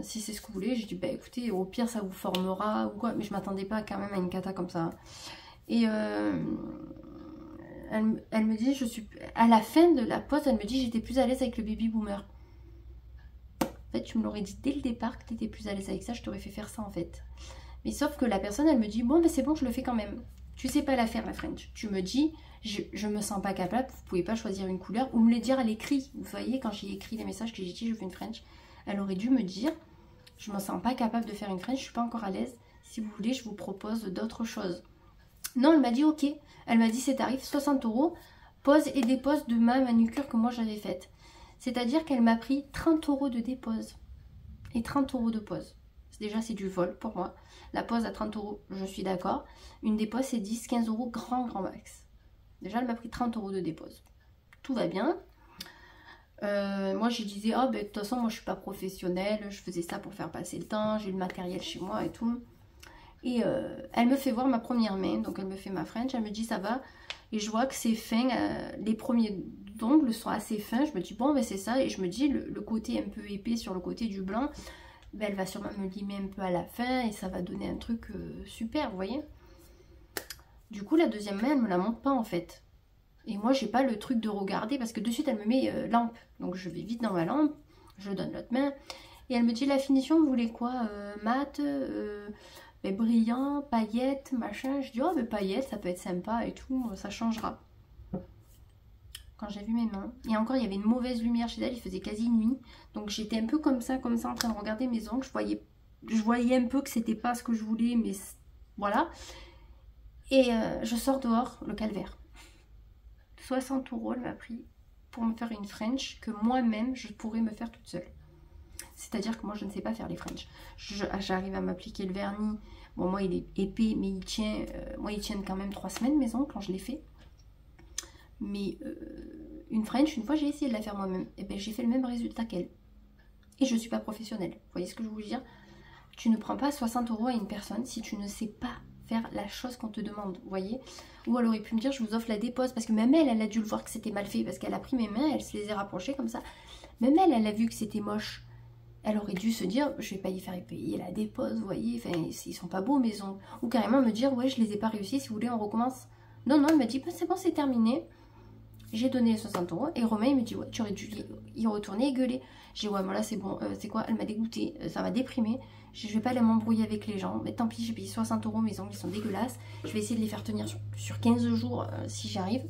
si c'est ce que vous voulez, j'ai dit, bah écoutez, au pire ça vous formera ou quoi. Mais je m'attendais pas quand même à une cata comme ça. Et elle me dit, à la fin de la pause, elle me dit, j'étais plus à l'aise avec le baby boomer. En fait, tu me l'aurais dit dès le départ que tu étais plus à l'aise avec ça, je t'aurais fait faire ça en fait. Mais sauf que la personne, elle me dit, bon, ben c'est bon, je le fais quand même. Tu sais pas la faire, la French. Tu me dis, je me sens pas capable, vous pouvez pas choisir une couleur ou me le dire à l'écrit. Vous voyez, quand j'ai écrit les messages que j'ai dit, je veux une French, elle aurait dû me dire, je me sens pas capable de faire une French, je suis pas encore à l'aise. Si vous voulez, je vous propose d'autres choses. Non, elle m'a dit ok. Elle m'a dit c'est tarif 60 €, pose et dépose de ma manucure que moi j'avais faite. C'est-à-dire qu'elle m'a pris 30 € de dépose et 30 € de pose. Déjà c'est du vol pour moi. La pose à 30 €, je suis d'accord. Une dépose c'est 10-15 € grand max. Déjà elle m'a pris 30 € de dépose. Tout va bien. Moi je disais oh ben de toute façon moi je suis pas professionnelle, je faisais ça pour faire passer le temps, j'ai le matériel chez moi et tout. Et elle me fait voir ma première main, donc elle me fait ma French, elle me dit ça va. Et je vois que c'est fin, les premiers ongles sont assez fins. Je me dis bon ben c'est ça. Et je me dis le côté un peu épais sur le côté du blanc, ben, elle va sûrement me limer un peu à la fin et ça va donner un truc super, vous voyez. Du coup la deuxième main elle me la montre pas en fait. Et moi j'ai pas le truc de regarder parce que de suite elle me met lampe. Donc je vais vite dans ma lampe, je donne l'autre main. Et elle me dit la finition vous voulez quoi, mat, brillant, paillettes, machin. Je dis oh mais paillettes ça peut être sympa et tout, ça changera. Quand j'ai vu mes mains, et encore il y avait une mauvaise lumière chez elle, il faisait quasi nuit. Donc j'étais un peu comme ça en train de regarder mes ongles. Je voyais un peu que c'était pas ce que je voulais, mais voilà. Et je sors dehors, le calvaire. 60 € elle m'a pris pour me faire une French que moi-même je pourrais me faire toute seule. C'est-à-dire que moi je ne sais pas faire les French. J'arrive à m'appliquer le vernis. Bon moi il est épais mais il tient. Moi ils tiennent quand même 3 semaines mes ongles quand je les fais. Mais une French, une fois j'ai essayé de la faire moi-même. Et ben j'ai fait le même résultat qu'elle. Et je ne suis pas professionnelle. Vous voyez ce que je veux dire? Tu ne prends pas 60 € à une personne si tu ne sais pas faire la chose qu'on te demande, vous voyez. Ou elle aurait pu me dire je vous offre la dépose, parce que même elle a dû le voir que c'était mal fait, parce qu'elle a pris mes mains, elle se les a rapprochées comme ça. Même elle a vu que c'était moche. Elle aurait dû se dire je vais pas y faire payer la dépose, vous voyez, enfin ils sont pas beaux mes ongles. Ou carrément me dire ouais je les ai pas réussi, si vous voulez on recommence. Non, elle m'a dit bah, c'est bon c'est terminé. J'ai donné les 60 € et Romain il me dit ouais tu aurais dû y retourner et gueuler. J'ai dit ouais moi là c'est bon, c'est quoi, elle m'a dégoûté, ça m'a déprimée. Je vais pas aller m'embrouiller avec les gens, mais tant pis j'ai payé 60 €, mes ongles ils sont dégueulasses. Je vais essayer de les faire tenir sur 15 jours si j'arrive.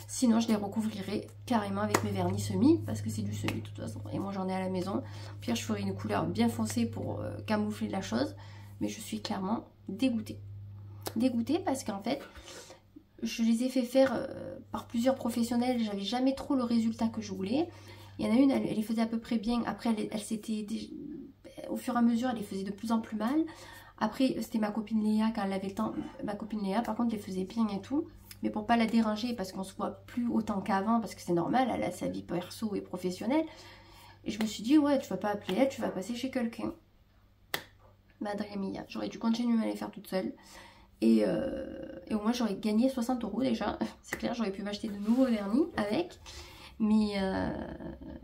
Sinon, je les recouvrirai carrément avec mes vernis semi, parce que c'est du semi de toute façon. Et moi, j'en ai à la maison. Puis je ferai une couleur bien foncée pour camoufler la chose. Mais je suis clairement dégoûtée. Dégoûtée parce qu'en fait, je les ai fait faire par plusieurs professionnels. J'avais jamais trop le résultat que je voulais. Il y en a une, elle les faisait à peu près bien. Après, elle s'était... Au fur et à mesure, elle les faisait de plus en plus mal. Après, c'était ma copine Léa, quand elle avait le temps. Ma copine Léa, par contre, les faisait bien et tout. Mais pour pas la déranger, parce qu'on se voit plus autant qu'avant, parce que c'est normal, elle a sa vie perso et professionnelle. Et je me suis dit, ouais, tu vas pas appeler elle, tu vas passer chez quelqu'un. Madre mia, j'aurais dû continuer à les faire toute seule. Et au moins, j'aurais gagné 60 € déjà. C'est clair, j'aurais pu m'acheter de nouveaux vernis avec. Mais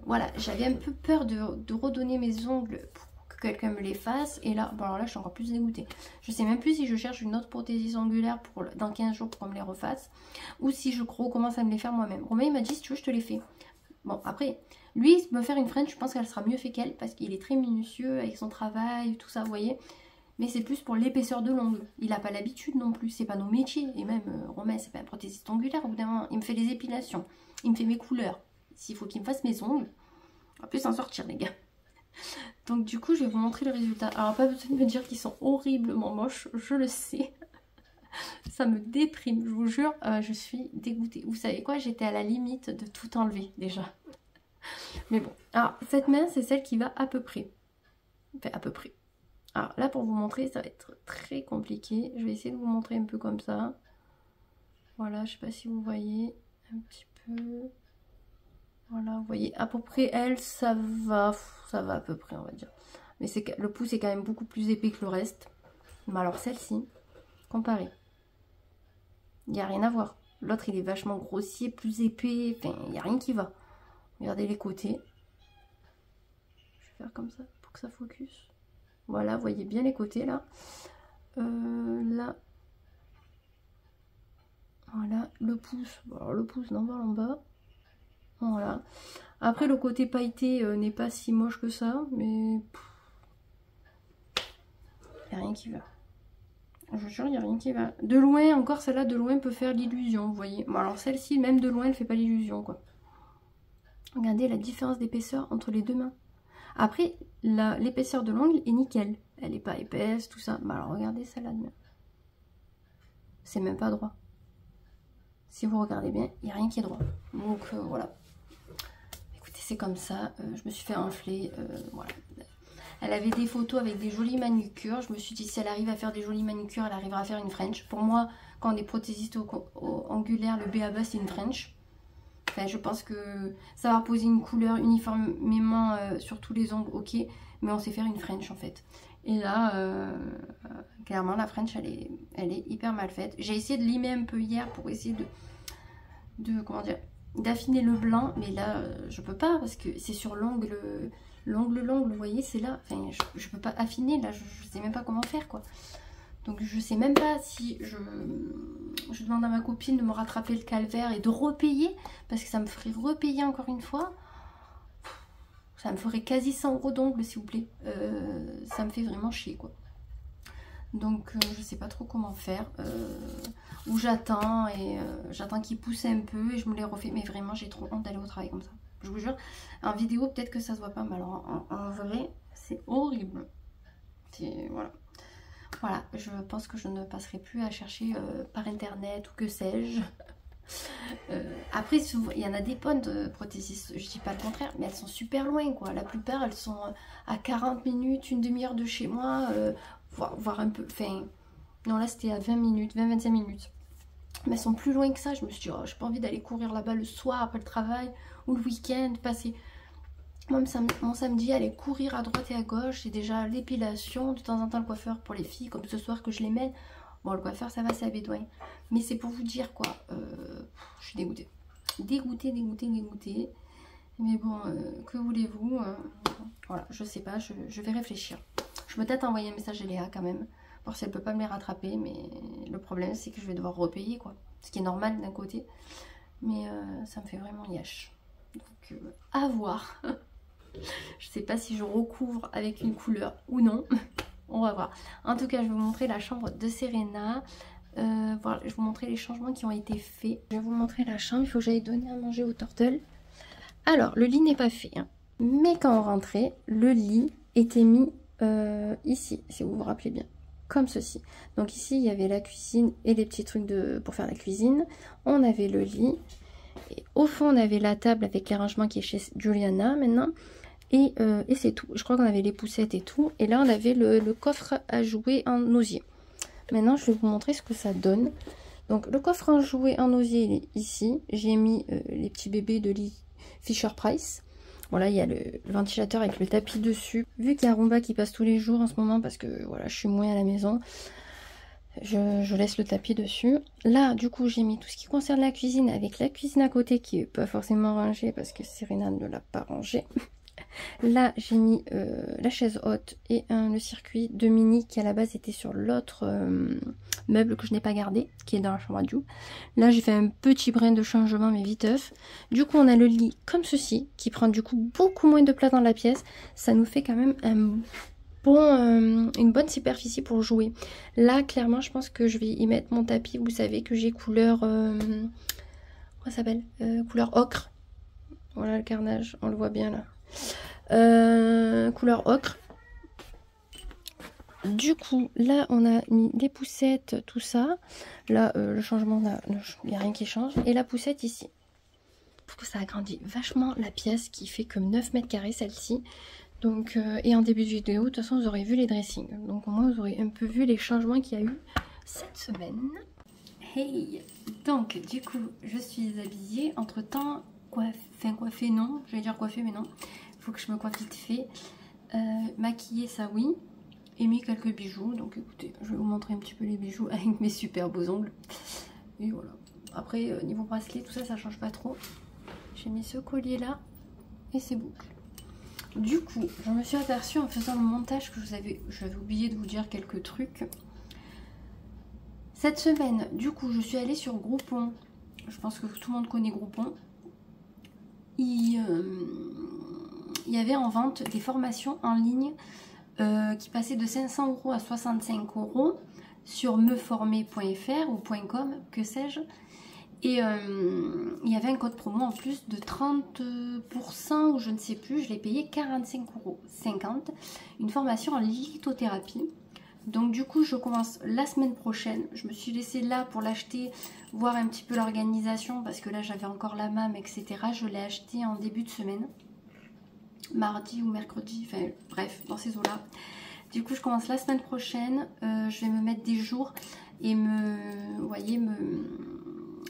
voilà, j'avais un peu peur de redonner mes ongles pour que quelqu'un me les fasse. Et là, bon alors là, je suis encore plus dégoûtée. Je sais même plus si je cherche une autre prothésis angulaire pour, dans 15 jours pour qu'on me les refasse. Ou si je recommence à me les faire moi-même. Romain, il m'a dit, si tu veux, je te les fais. Bon, après, lui, me faire une French, je pense qu'elle sera mieux fait qu'elle. Parce qu'il est très minutieux avec son travail, tout ça, vous voyez. Mais c'est plus pour l'épaisseur de l'ongle. Il n'a pas l'habitude non plus. C'est pas nos métiers. Et même, Romain, c'est pas un prothésiste angulaire. Au bout d'un moment, il me fait les épilations. Il me fait mes couleurs. S'il faut qu'il me fasse mes ongles, on va plus s'en sortir, les gars. Donc, du coup, je vais vous montrer le résultat. Alors, pas besoin de me dire qu'ils sont horriblement moches. Je le sais. Ça me déprime. Je vous jure, je suis dégoûtée. Vous savez quoi? J'étais à la limite de tout enlever, déjà. Mais bon. Alors, cette main, c'est celle qui va à peu près. Enfin, à peu près. Alors là, pour vous montrer, ça va être très compliqué. Je vais essayer de vous montrer un peu comme ça. Voilà, je sais pas si vous voyez un petit peu. Voilà, vous voyez à peu près elle, ça va à peu près, on va dire. Mais le pouce est quand même beaucoup plus épais que le reste. Mais alors celle-ci, comparée, il n'y a rien à voir. L'autre, il est vachement grossier, plus épais, enfin, il n'y a rien qui va. Regardez les côtés. Je vais faire comme ça pour que ça focus. Voilà, vous voyez bien les côtés là. Là. Voilà, le pouce. Alors le pouce, non, en bas. Voilà. Après, le côté pailleté n'est pas si moche que ça, mais... il n'y a rien qui va. Je vous jure, il n'y a rien qui va. De loin, encore celle-là, de loin, peut faire l'illusion, vous voyez. Bon, alors celle-ci, même de loin, elle fait pas l'illusion, quoi. Regardez la différence d'épaisseur entre les deux mains. Après, l'épaisseur de l'ongle est nickel. Elle n'est pas épaisse, tout ça. Mais alors, regardez celle-là de main. C'est même pas droit. Si vous regardez bien, il n'y a rien qui est droit. Donc, voilà. Écoutez, c'est comme ça. Je me suis fait enfler. Voilà. Elle avait des photos avec des jolies manucures. Je me suis dit, si elle arrive à faire des jolies manucures, elle arrivera à faire une French. Pour moi, quand on est prothésiste angulaire, le B.A.-ba, c'est une French. Enfin, je pense que ça va poser une couleur uniformément sur tous les ongles, ok. Mais on sait faire une French, en fait. Et là, clairement, la French, elle est hyper mal faite. J'ai essayé de limer un peu hier pour essayer comment dire, d'affiner le blanc. Mais là, je peux pas parce que c'est sur l'ongle, vous voyez, c'est là. Enfin, je peux pas affiner, là, je sais même pas comment faire, quoi. Donc, je sais même pas si je demande à ma copine de me rattraper le calvaire et de repayer. Parce que ça me ferait repayer encore une fois. Ça me ferait quasi 100 € d'ongles, s'il vous plaît. Ça me fait vraiment chier, quoi. Donc, je sais pas trop comment faire. Ou j'attends et j'attends qu'il pousse un peu et je me les refais. Mais vraiment, j'ai trop honte d'aller au travail comme ça. Je vous jure. En vidéo, peut-être que ça se voit pas, mais alors en vrai, c'est horrible. Voilà. Voilà, je pense que je ne passerai plus à chercher par internet ou que sais-je. Après, il y en a des bonnes de prothésistes, je dis pas le contraire, mais elles sont super loin, quoi. La plupart, elles sont à 40 minutes, une demi-heure de chez moi, voire un peu... Enfin, non, là, c'était à 20 minutes, 20-25 minutes. Mais elles sont plus loin que ça. Je me suis dit, oh, j'ai pas envie d'aller courir là-bas le soir après le travail ou le week-end, passer... Moi, mon samedi, aller courir à droite et à gauche, j'ai déjà l'épilation, de temps en temps le coiffeur pour les filles, comme ce soir que je les mène. Bon, le coiffeur, ça va, c'est à Bédouin. Mais c'est pour vous dire, quoi, je suis dégoûtée. Dégoûtée. Mais bon, que voulez-vous, voilà, je sais pas, je vais réfléchir. Je vais peut-être envoyer un message à Léa quand même, voir si elle peut pas me les rattraper. Mais le problème, c'est que je vais devoir repayer, quoi. Ce qui est normal d'un côté. Mais ça me fait vraiment yèche. Donc, à voir. Je sais pas si je recouvre avec une couleur ou non. On va voir. En tout cas, je vais vous montrer la chambre de Serena. Voilà, je vais vous montrer les changements qui ont été faits. Je vais vous montrer la chambre, il faut que j'aille donner à manger aux turtles. Alors, le lit n'est pas fait, hein. Mais quand on rentrait, le lit était mis ici, si vous vous rappelez bien, comme ceci. Donc ici, il y avait la cuisine et les petits trucs pour faire la cuisine. On avait le lit. Et au fond, on avait la table avec les rangements qui est chez Juliana maintenant. Et c'est tout. Je crois qu'on avait les poussettes et tout. Et là, on avait le coffre à jouets en osier. Maintenant, je vais vous montrer ce que ça donne. Donc, le coffre à jouets en osier, il est ici. J'ai mis les petits bébés de lit Fisher Price. Voilà, il y a le ventilateur avec le tapis dessus. Vu qu'il y a Roomba qui passe tous les jours en ce moment parce que voilà, je suis moins à la maison, je laisse le tapis dessus. Là, du coup, j'ai mis tout ce qui concerne la cuisine avec la cuisine à côté qui n'est pas forcément rangée parce que Serena ne l'a pas rangée. Là, j'ai mis la chaise haute et le circuit de mini qui à la base était sur l'autre meuble que je n'ai pas gardé, qui est dans la chambre à Dieu. Là, j'ai fait un petit brin de changement, mais viteuf. Du coup, on a le lit comme ceci, qui prend du coup beaucoup moins de place dans la pièce. Ça nous fait quand même une bonne superficie pour jouer. Là, clairement, je pense que je vais y mettre mon tapis. Vous savez que j'ai couleur... comment ça s'appelle couleur ocre. Voilà le carnage, on le voit bien là. Couleur ocre. Du coup, là, on a mis des poussettes, tout ça. Là, le changement, il n'y a rien qui change. Et la poussette ici. Parce que ça agrandit vachement la pièce qui fait comme 9 mètres carrés celle-ci. Donc, et en début de vidéo, de toute façon, vous aurez vu les dressings. Donc, au moins, vous aurez un peu vu les changements qu'il y a eu cette semaine. Hey! Donc, du coup, je suis habillée. Entre-temps, coiffée, non. Je vais dire coiffée, mais non. Il faut que je me coiffe vite fait. Maquillée, ça oui. Et mis quelques bijoux. Donc, écoutez, je vais vous montrer un petit peu les bijoux avec mes super beaux ongles. Et voilà. Après, niveau bracelet, tout ça, ça change pas trop. J'ai mis ce collier-là et ces boucles. Du coup, je me suis aperçue en faisant le montage que j'avais oublié de vous dire quelques trucs. Cette semaine, du coup, je suis allée sur Groupon. Je pense que tout le monde connaît Groupon. Il y avait en vente des formations en ligne qui passaient de 500 € à 65 € sur meformer.fr ou .com, que sais-je. Et il y avait un code promo en plus de 30% ou je ne sais plus, je l'ai payé 45,50 €. Une formation en lithothérapie. Donc du coup je commence la semaine prochaine. Je me suis laissée là pour l'acheter, voir un petit peu l'organisation parce que là j'avais encore la MAM, etc. Je l'ai acheté en début de semaine. Mardi ou mercredi, enfin bref, dans ces eaux-là. Du coup je commence la semaine prochaine. Je vais me mettre des jours et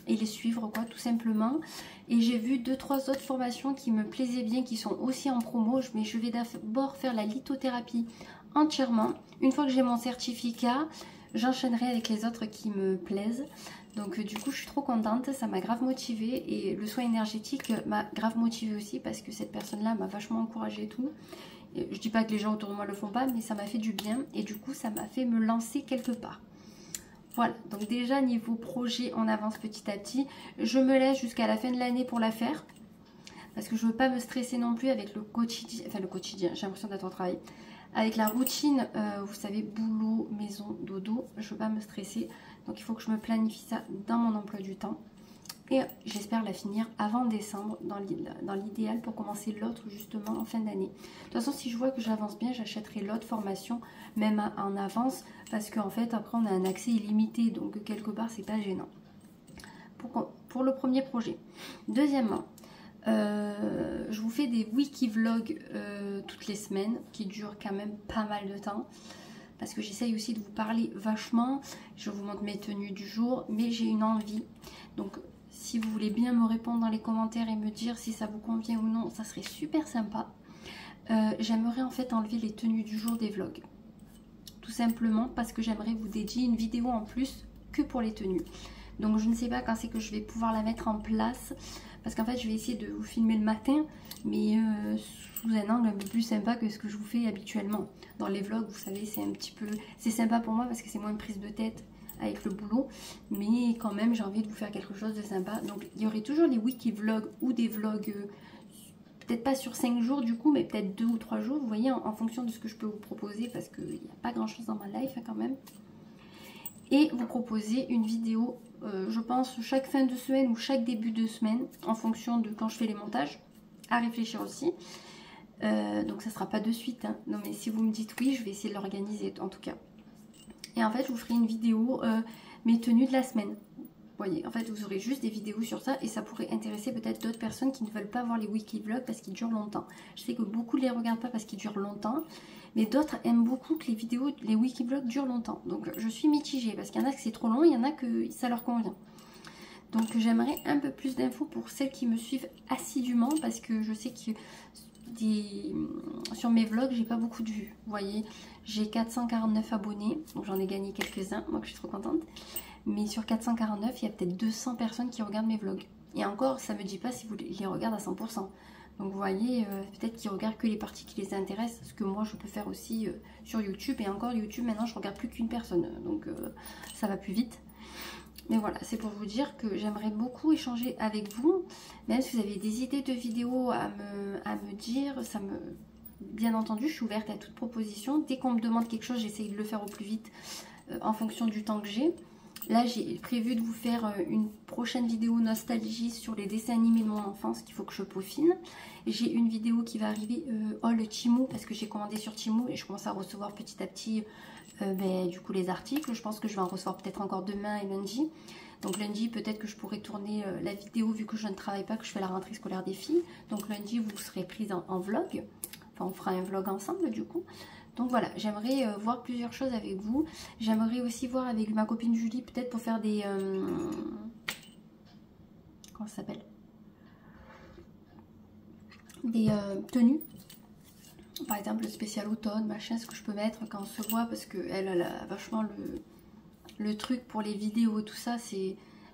et les suivre quoi tout simplement. Et j'ai vu 2-3 autres formations qui me plaisaient bien, qui sont aussi en promo, mais je vais d'abord faire la lithothérapie entièrement. Une fois que j'ai mon certificat, j'enchaînerai avec les autres qui me plaisent. Donc du coup je suis trop contente, ça m'a grave motivée et le soin énergétique m'a grave motivée aussi parce que cette personne là m'a vachement encouragée et tout. Et je dis pas que les gens autour de moi le font pas, mais ça m'a fait du bien et du coup ça m'a fait me lancer quelque part. Voilà, donc déjà niveau projet on avance petit à petit. Je me laisse jusqu'à la fin de l'année pour la faire. Parce que je veux pas me stresser non plus avec le quotidien. Enfin le quotidien, j'ai l'impression d'être au travail. Avec la routine, vous savez, boulot, maison, dodo. Je veux pas me stresser. Donc il faut que je me planifie ça dans mon emploi du temps. Et j'espère la finir avant décembre dans l'idéal pour commencer l'autre justement en fin d'année. De toute façon si je vois que j'avance bien, j'achèterai l'autre formation même en avance. Parce qu'en fait après on a un accès illimité. Donc quelque part c'est pas gênant. Pour le premier projet. Deuxièmement, je vous fais des wiki vlogs toutes les semaines qui durent quand même pas mal de temps. Parce que j'essaye aussi de vous parler vachement. Je vous montre mes tenues du jour, mais j'ai une envie. Donc si vous voulez bien me répondre dans les commentaires et me dire si ça vous convient ou non, ça serait super sympa. J'aimerais en fait enlever les tenues du jour des vlogs. Tout simplement parce que j'aimerais vous dédier une vidéo en plus que pour les tenues. Donc je ne sais pas quand c'est que je vais pouvoir la mettre en place. Parce qu'en fait je vais essayer de vous filmer le matin, mais sous un angle un peu plus sympa que ce que je vous fais habituellement. Dans les vlogs, vous savez, c'est un petit peu... C'est sympa pour moi parce que c'est moins une prise de tête avec le boulot. Mais quand même, j'ai envie de vous faire quelque chose de sympa. Donc il y aurait toujours les wiki vlogs ou des vlogs... peut-être pas sur 5 jours du coup, mais peut-être 2 ou 3 jours. Vous voyez, en fonction de ce que je peux vous proposer. Parce qu'il n'y a pas grand-chose dans ma life hein, quand même. et vous proposer une vidéo, je pense, chaque fin de semaine ou chaque début de semaine, en fonction de quand je fais les montages, à réfléchir aussi. Donc ça sera pas de suite, hein. Non mais si vous me dites oui, je vais essayer de l'organiser en tout cas. Et en fait, je vous ferai une vidéo, mes tenues de la semaine. Vous voyez, en fait, vous aurez juste des vidéos sur ça et ça pourrait intéresser peut-être d'autres personnes qui ne veulent pas voir les weekly vlogs parce qu'ils durent longtemps. Je sais que beaucoup ne les regardent pas parce qu'ils durent longtemps, mais d'autres aiment beaucoup que les vidéos, les weekly vlogs durent longtemps. Donc je suis mitigée parce qu'il y en a que c'est trop long, il y en a que ça leur convient. Donc j'aimerais un peu plus d'infos pour celles qui me suivent assidûment parce que je sais que sur mes vlogs, j'ai pas beaucoup de vues. Vous voyez, j'ai 449 abonnés, donc j'en ai gagné quelques-uns, moi que je suis trop contente. Mais sur 449, il y a peut-être 200 personnes qui regardent mes vlogs. Et encore, ça me dit pas si vous les regardez à 100%. Donc vous voyez, peut-être qu'ils regardent que les parties qui les intéressent, ce que moi je peux faire aussi sur YouTube. Et encore YouTube, maintenant je regarde plus qu'une personne, donc ça va plus vite. Mais voilà, c'est pour vous dire que j'aimerais beaucoup échanger avec vous. Même si vous avez des idées de vidéos à me dire, bien entendu, je suis ouverte à toute proposition. Dès qu'on me demande quelque chose, j'essaye de le faire au plus vite en fonction du temps que j'ai. Là, j'ai prévu de vous faire une prochaine vidéo nostalgie sur les dessins animés de mon enfance qu'il faut que je peaufine. J'ai une vidéo qui va arriver, le Temu, parce que j'ai commandé sur Temu et je commence à recevoir petit à petit du coup les articles. Je pense que je vais en recevoir peut-être encore demain et lundi. Donc lundi, peut-être que je pourrai tourner la vidéo vu que je ne travaille pas, que je fais la rentrée scolaire des filles. Donc lundi, vous serez prise en vlog. Enfin, on fera un vlog ensemble du coup. Donc voilà, j'aimerais voir plusieurs choses avec vous. J'aimerais aussi voir avec ma copine Julie, peut-être pour faire des... comment ça s'appelle? Des tenues. Par exemple, le spécial automne, machin, ce que je peux mettre quand on se voit. Parce qu'elle a vachement le truc pour les vidéos et tout ça.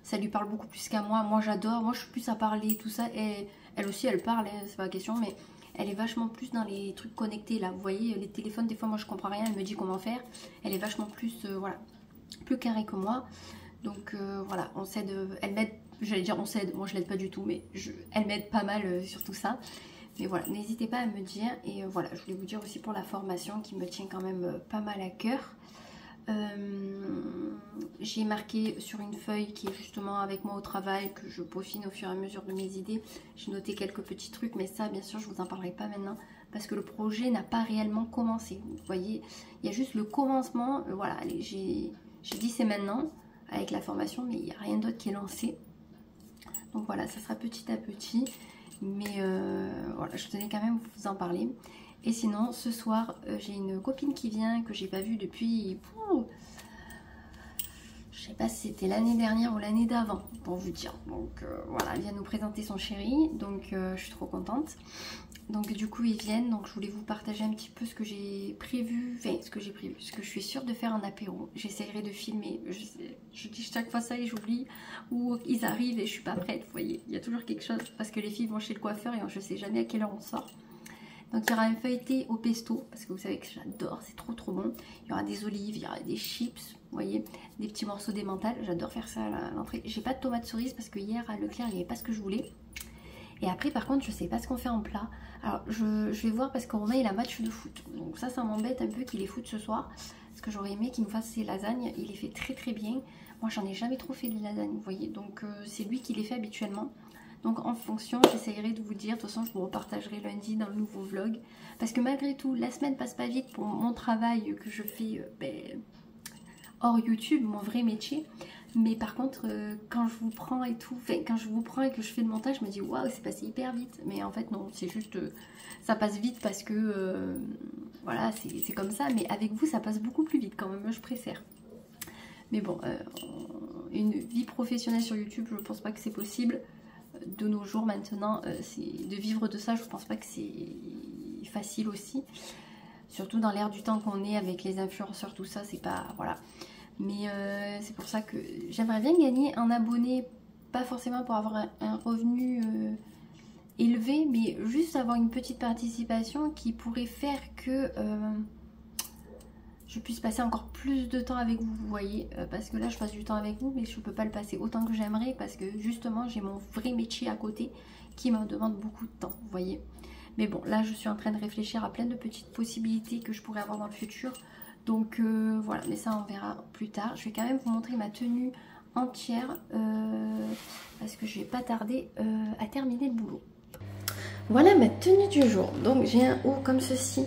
Ça lui parle beaucoup plus qu'à moi. Moi, j'adore. Moi, je suis plus à parler, tout ça. Et elle aussi, elle parle, hein, c'est pas la question, mais... Elle est vachement plus dans les trucs connectés là. Vous voyez, les téléphones, des fois, moi, je comprends rien. Elle me dit comment faire. Elle est vachement plus, voilà, plus carrée que moi. Donc, voilà, on s'aide. Elle m'aide, j'allais dire on s'aide. Moi, je l'aide pas du tout, mais elle m'aide pas mal sur tout ça. Mais voilà, n'hésitez pas à me dire. Et voilà, je voulais vous dire aussi pour la formation qui me tient quand même pas mal à cœur. J'ai marqué sur une feuille qui est justement avec moi au travail, que je peaufine au fur et à mesure de mes idées. J'ai noté quelques petits trucs, mais ça bien sûr je vous en parlerai pas maintenant parce que le projet n'a pas réellement commencé. Vous voyez, il y a juste le commencement. Voilà, j'ai dit c'est maintenant avec la formation, mais il n'y a rien d'autre qui est lancé. Donc voilà, ça sera petit à petit, mais voilà, je tenais quand même à vous en parler. Et sinon, ce soir, j'ai une copine qui vient, que j'ai pas vue depuis... je sais pas si c'était l'année dernière ou l'année d'avant, pour vous dire. Donc voilà, elle vient nous présenter son chéri, donc je suis trop contente. Donc du coup, ils viennent, donc je voulais vous partager un petit peu ce que j'ai prévu, enfin ce que je suis sûre de faire en apéro. J'essaierai de filmer, je dis chaque fois ça et j'oublie, ou ils arrivent et je suis pas prête, vous voyez. Il y a toujours quelque chose, parce que les filles vont chez le coiffeur et je sais jamais à quelle heure on sort. Donc il y aura un feuilleté au pesto, parce que vous savez que j'adore, c'est trop trop bon. Il y aura des olives, il y aura des chips, vous voyez, des petits morceaux d'emmental. J'adore faire ça à l'entrée. J'ai pas de tomates cerises parce que hier à Leclerc il n'y avait pas ce que je voulais. Et après par contre je sais pas ce qu'on fait en plat. Alors je vais voir parce que Romain il a match de foot. Donc ça m'embête un peu qu'il ait foot ce soir. Parce que j'aurais aimé qu'il nous fasse ses lasagnes. Il les fait très très bien. Moi j'en ai jamais trop fait les lasagnes, vous voyez. Donc c'est lui qui les fait habituellement. Donc en fonction, j'essayerai de vous dire, de toute façon je vous repartagerai lundi dans le nouveau vlog. Parce que malgré tout, la semaine passe pas vite pour mon travail que je fais hors YouTube, mon vrai métier. Mais par contre, quand je vous prends et tout, enfin quand je vous prends et que je fais le montage, je me dis waouh, c'est passé hyper vite. Mais en fait non, c'est juste, ça passe vite parce que, voilà, c'est comme ça. Mais avec vous, ça passe beaucoup plus vite quand même, je préfère. Mais bon, une vie professionnelle sur YouTube, je pense pas que c'est possible. De nos jours maintenant, de vivre de ça, je pense pas que c'est facile aussi, surtout dans l'ère du temps qu'on est avec les influenceurs, tout ça, c'est pas, voilà. Mais c'est pour ça que j'aimerais bien gagner un abonné, pas forcément pour avoir un revenu élevé, mais juste avoir une petite participation qui pourrait faire que je puisse passer encore plus de temps avec vous, vous voyez, parce que là je passe du temps avec vous, mais je peux pas le passer autant que j'aimerais, parce que justement j'ai mon vrai métier à côté qui me demande beaucoup de temps, vous voyez. Mais bon, là je suis en train de réfléchir à plein de petites possibilités que je pourrais avoir dans le futur, Donc voilà, mais ça on verra plus tard. Je vais quand même vous montrer ma tenue entière parce que je vais pas tarder à terminer le boulot. Voilà ma tenue du jour. Donc j'ai un haut comme ceci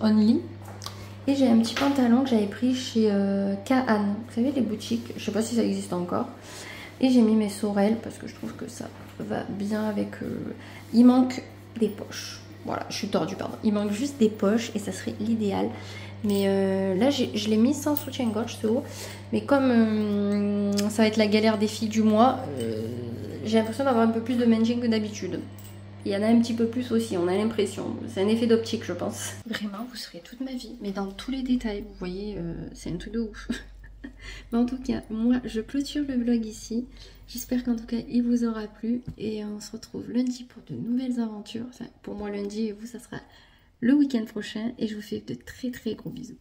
only, et j'ai un petit pantalon que j'avais pris chez Kaan, vous savez les boutiques, je sais pas si ça existe encore, et j'ai mis mes sorels parce que je trouve que ça va bien avec il manque des poches, voilà, je suis tordue, pardon, il manque juste des poches et ça serait l'idéal. Mais là je l'ai mis sans soutien-gorge ce haut, mais comme ça va être la galère des filles du mois, j'ai l'impression d'avoir un peu plus de manging que d'habitude. Il y en a un petit peu plus aussi, on a l'impression. C'est un effet d'optique, je pense. Vraiment, vous serez toute ma vie, mais dans tous les détails. Vous voyez, c'est un truc de ouf. Mais en tout cas, moi, je clôture le vlog ici. J'espère qu'en tout cas, il vous aura plu. Et on se retrouve lundi pour de nouvelles aventures. Enfin, pour moi, lundi, et vous, ça sera le week-end prochain. Et je vous fais de très très gros bisous.